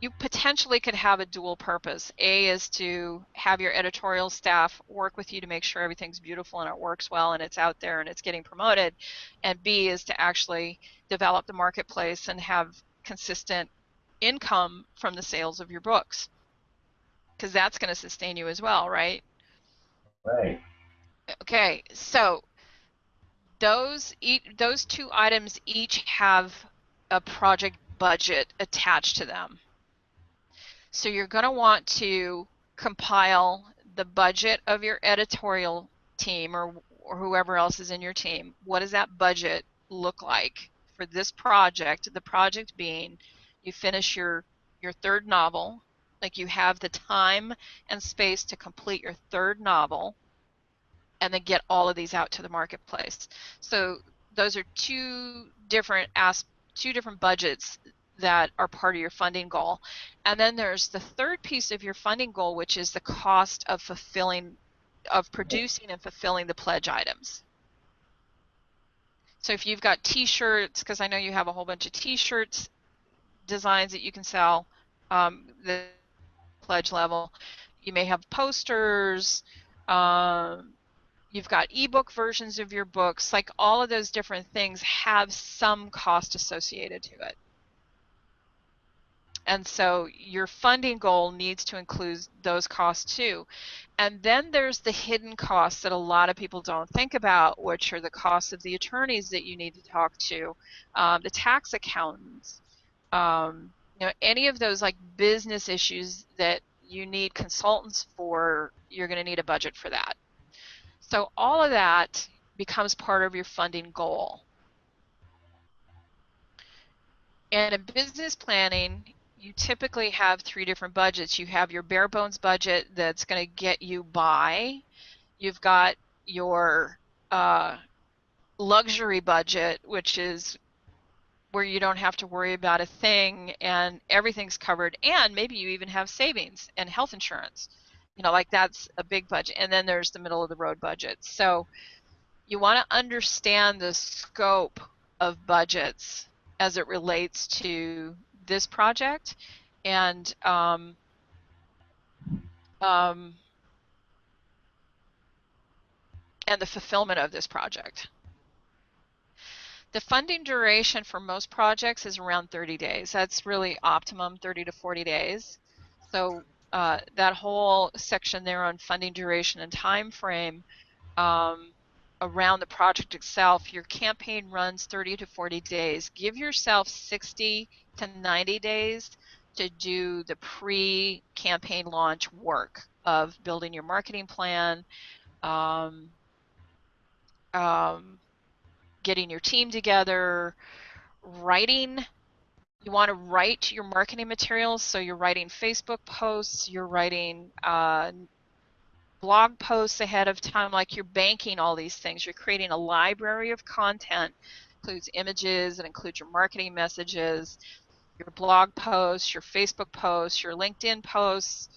S1: you potentially could have a dual purpose. A is to have your editorial staff work with you to make sure everything's beautiful and it works well and it's out there and it's getting promoted. And B is to actually develop the marketplace and have consistent income from the sales of your books, because that's going to sustain you as well, right?
S3: Right.
S1: Okay, so those two items each have a project budget attached to them. So you're going to want to compile the budget of your editorial team, or whoever else is in your team. What does that budget look like for this project? The project being, you finish your third novel, like you have the time and space to complete your third novel and then get all of these out to the marketplace. So those are two different budgets that are part of your funding goal. And then there's the third piece of your funding goal, which is the cost of producing and fulfilling the pledge items. So if you've got t-shirts, because I know you have a whole bunch of t-shirts designs that you can sell, the pledge level, you may have posters, you've got ebook versions of your books, like all of those different things have some cost associated to it. And so your funding goal needs to include those costs too. And then there's the hidden costs that a lot of people don't think about, which are the costs of the attorneys that you need to talk to, the tax accountants, any of those like business issues that you need consultants for, you're going to need a budget for that. So all of that becomes part of your funding goal. And in business planning, you typically have three different budgets. You have your bare bones budget that's going to get you by. You've got your luxury budget, which is where you don't have to worry about a thing and everything's covered, and maybe you even have savings and health insurance. Like that's a big budget. And then there's the middle of the road budget. So you want to understand the scope of budgets as it relates to this project and um, and the fulfillment of this project. The funding duration for most projects is around 30 days. That's really optimum, 30 to 40 days. So that whole section there on funding duration and time frame around the project itself, your campaign runs 30 to 40 days. Give yourself 60 to 90 days to do the pre-campaign launch work of building your marketing plan, um, getting your team together, writing. You want to write your marketing materials, so you're writing Facebook posts, you're writing blog posts ahead of time, like you're banking all these things. You're creating a library of content, includes images, it includes your marketing messages, your blog posts, your Facebook posts, your LinkedIn posts,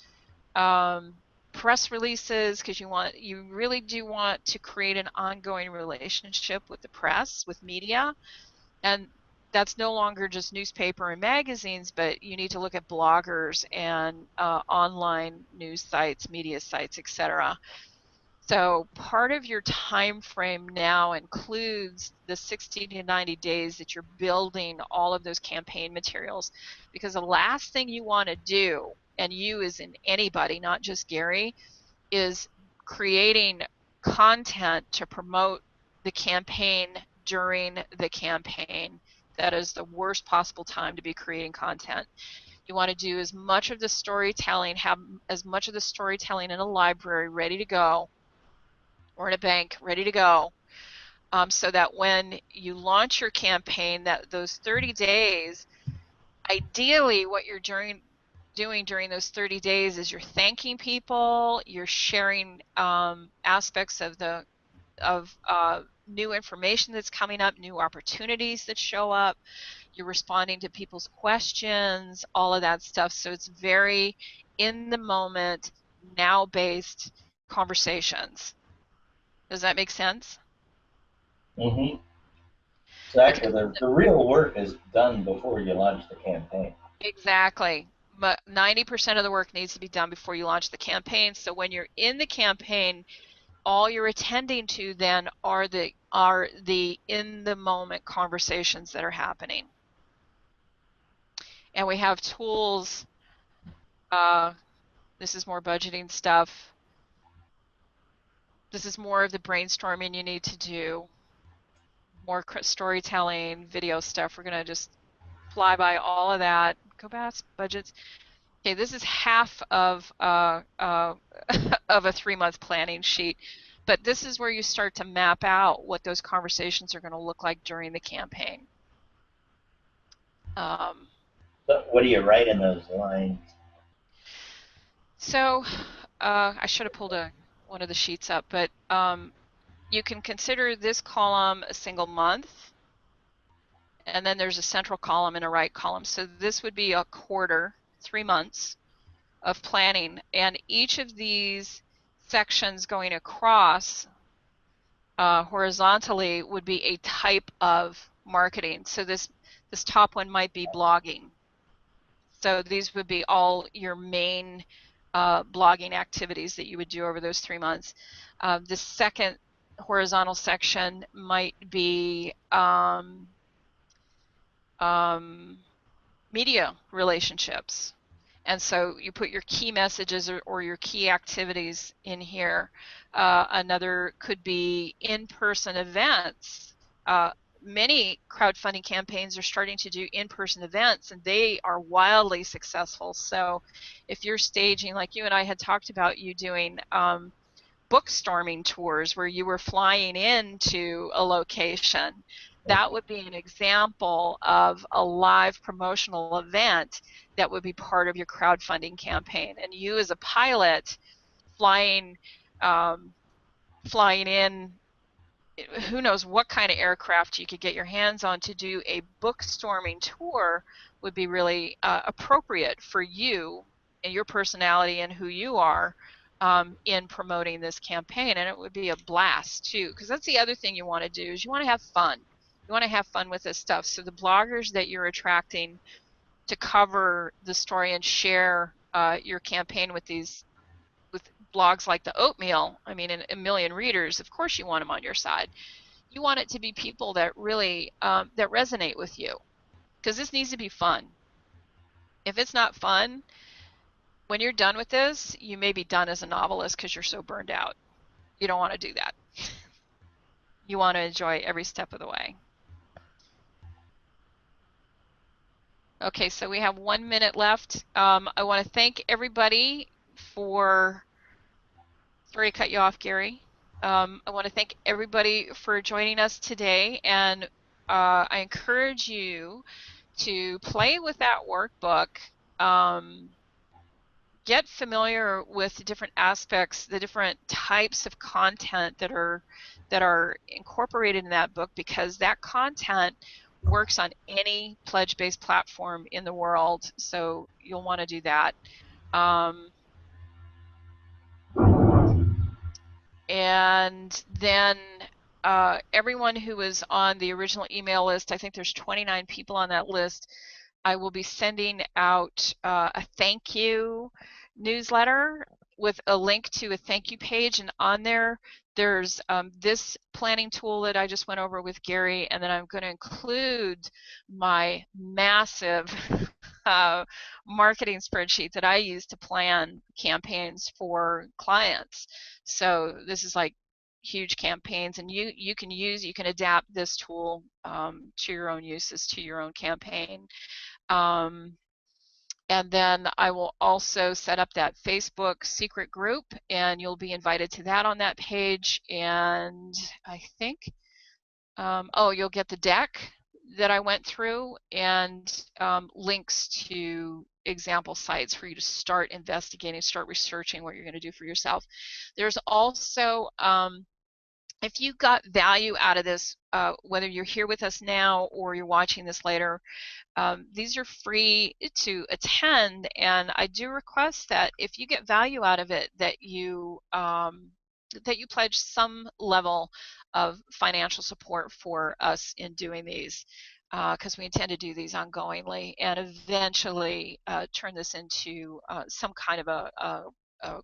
S1: press releases, because you really do want to create an ongoing relationship with the press, with media, and that's no longer just newspaper and magazines, but you need to look at bloggers and online news sites, media sites, etc. So part of your time frame now includes the 60 to 90 days that you're building all of those campaign materials, because the last thing you want to do, and you as in anybody, not just Gary, is creating content to promote the campaign during the campaign. That is the worst possible time to be creating content. You want to do as much of the storytelling, have as much of the storytelling in a library ready to go, or in a bank ready to go, so that when you launch your campaign, that those 30 days, ideally what you're doing during those 30 days is you're thanking people, you're sharing aspects of new information that's coming up, new opportunities that show up, you're responding to people's questions, all of that stuff. So it's very in the moment, now based conversations. Does that make sense?
S3: Mm-hmm.
S1: Okay.
S3: Exactly. The real work is done before you launch the campaign.
S1: Exactly. But 90% of the work needs to be done before you launch the campaign. So when you're in the campaign, all you're attending to then are the in the moment conversations that are happening. And we have tools. This is more budgeting stuff. This is more of the brainstorming you need to do. More storytelling, video stuff. We're going to just fly by all of that. Go back, budgets. Okay, this is half of of a 3-month planning sheet, but this is where you start to map out what those conversations are going to look like during the campaign.
S3: But what do you write in those lines?
S1: So I should have pulled one of the sheets up, but you can consider this column a single month, and then there's a central column and a right column. So this would be a quarter, 3 months of planning, and each of these sections going across horizontally would be a type of marketing. So this top one might be blogging. So these would be all your main blogging activities that you would do over those 3 months. The second horizontal section might be media relationships. And so you put your key messages or your key activities in here. Another could be in-person events. Many crowdfunding campaigns are starting to do in-person events, and they are wildly successful. So if you're staging, like you and I had talked about, you doing book-storming tours where you were flying into a location, that would be an example of a live promotional event that would be part of your crowdfunding campaign. And you as a pilot flying in, who knows what kind of aircraft you could get your hands on to do a book storming tour would be really appropriate for you and your personality and who you are in promoting this campaign. And it would be a blast too, because that's the other thing you want to do is you want to have fun. You want to have fun with this stuff. So the bloggers that you're attracting to cover the story and share your campaign with blogs like the Oatmeal, I mean, a million readers, of course you want them on your side. You want it to be people that really that resonate with you, because this needs to be fun. If it's not fun, when you're done with this, you may be done as a novelist because you're so burned out. You don't want to do that. You want to enjoy every step of the way. Okay, so we have 1 minute left. I want to thank everybody for, sorry to cut you off, Gary. I want to thank everybody for joining us today, and I encourage you to play with that workbook. Get familiar with the different aspects, the different types of content that are incorporated in that book, because that content works on any pledge-based platform in the world. So you'll want to do that. And then everyone who was on the original email list, I think there's 29 people on that list, I will be sending out a thank you newsletter with a link to a thank you page, and on there's this planning tool that I just went over with Gary, and then I'm going to include my massive marketing spreadsheet that I use to plan campaigns for clients. So this is like huge campaigns, and you can adapt this tool to your own uses, to your own campaign. And then I will also set up that Facebook secret group, and you'll be invited to that on that page. And I think, oh, you'll get the deck that I went through, and links to example sites for you to start investigating, start researching what you're going to do for yourself. There's also, if you got value out of this, whether you're here with us now or you're watching this later, these are free to attend, and I do request that if you get value out of it, that you pledge some level of financial support for us in doing these, because we intend to do these ongoingly and eventually turn this into some kind of a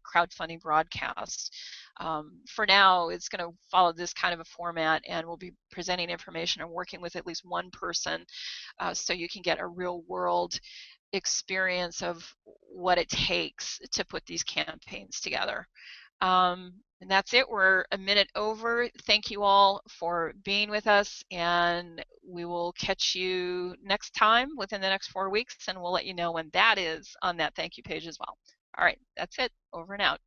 S1: crowdfunding broadcast. For now, it's going to follow this kind of a format, and we'll be presenting information and working with at least one person, so you can get a real world experience of what it takes to put these campaigns together. And that's it. We're a minute over. Thank you all for being with us, and we will catch you next time within the next 4 weeks, and we'll let you know when that is on that thank you page as well. All right, that's it. Over and out.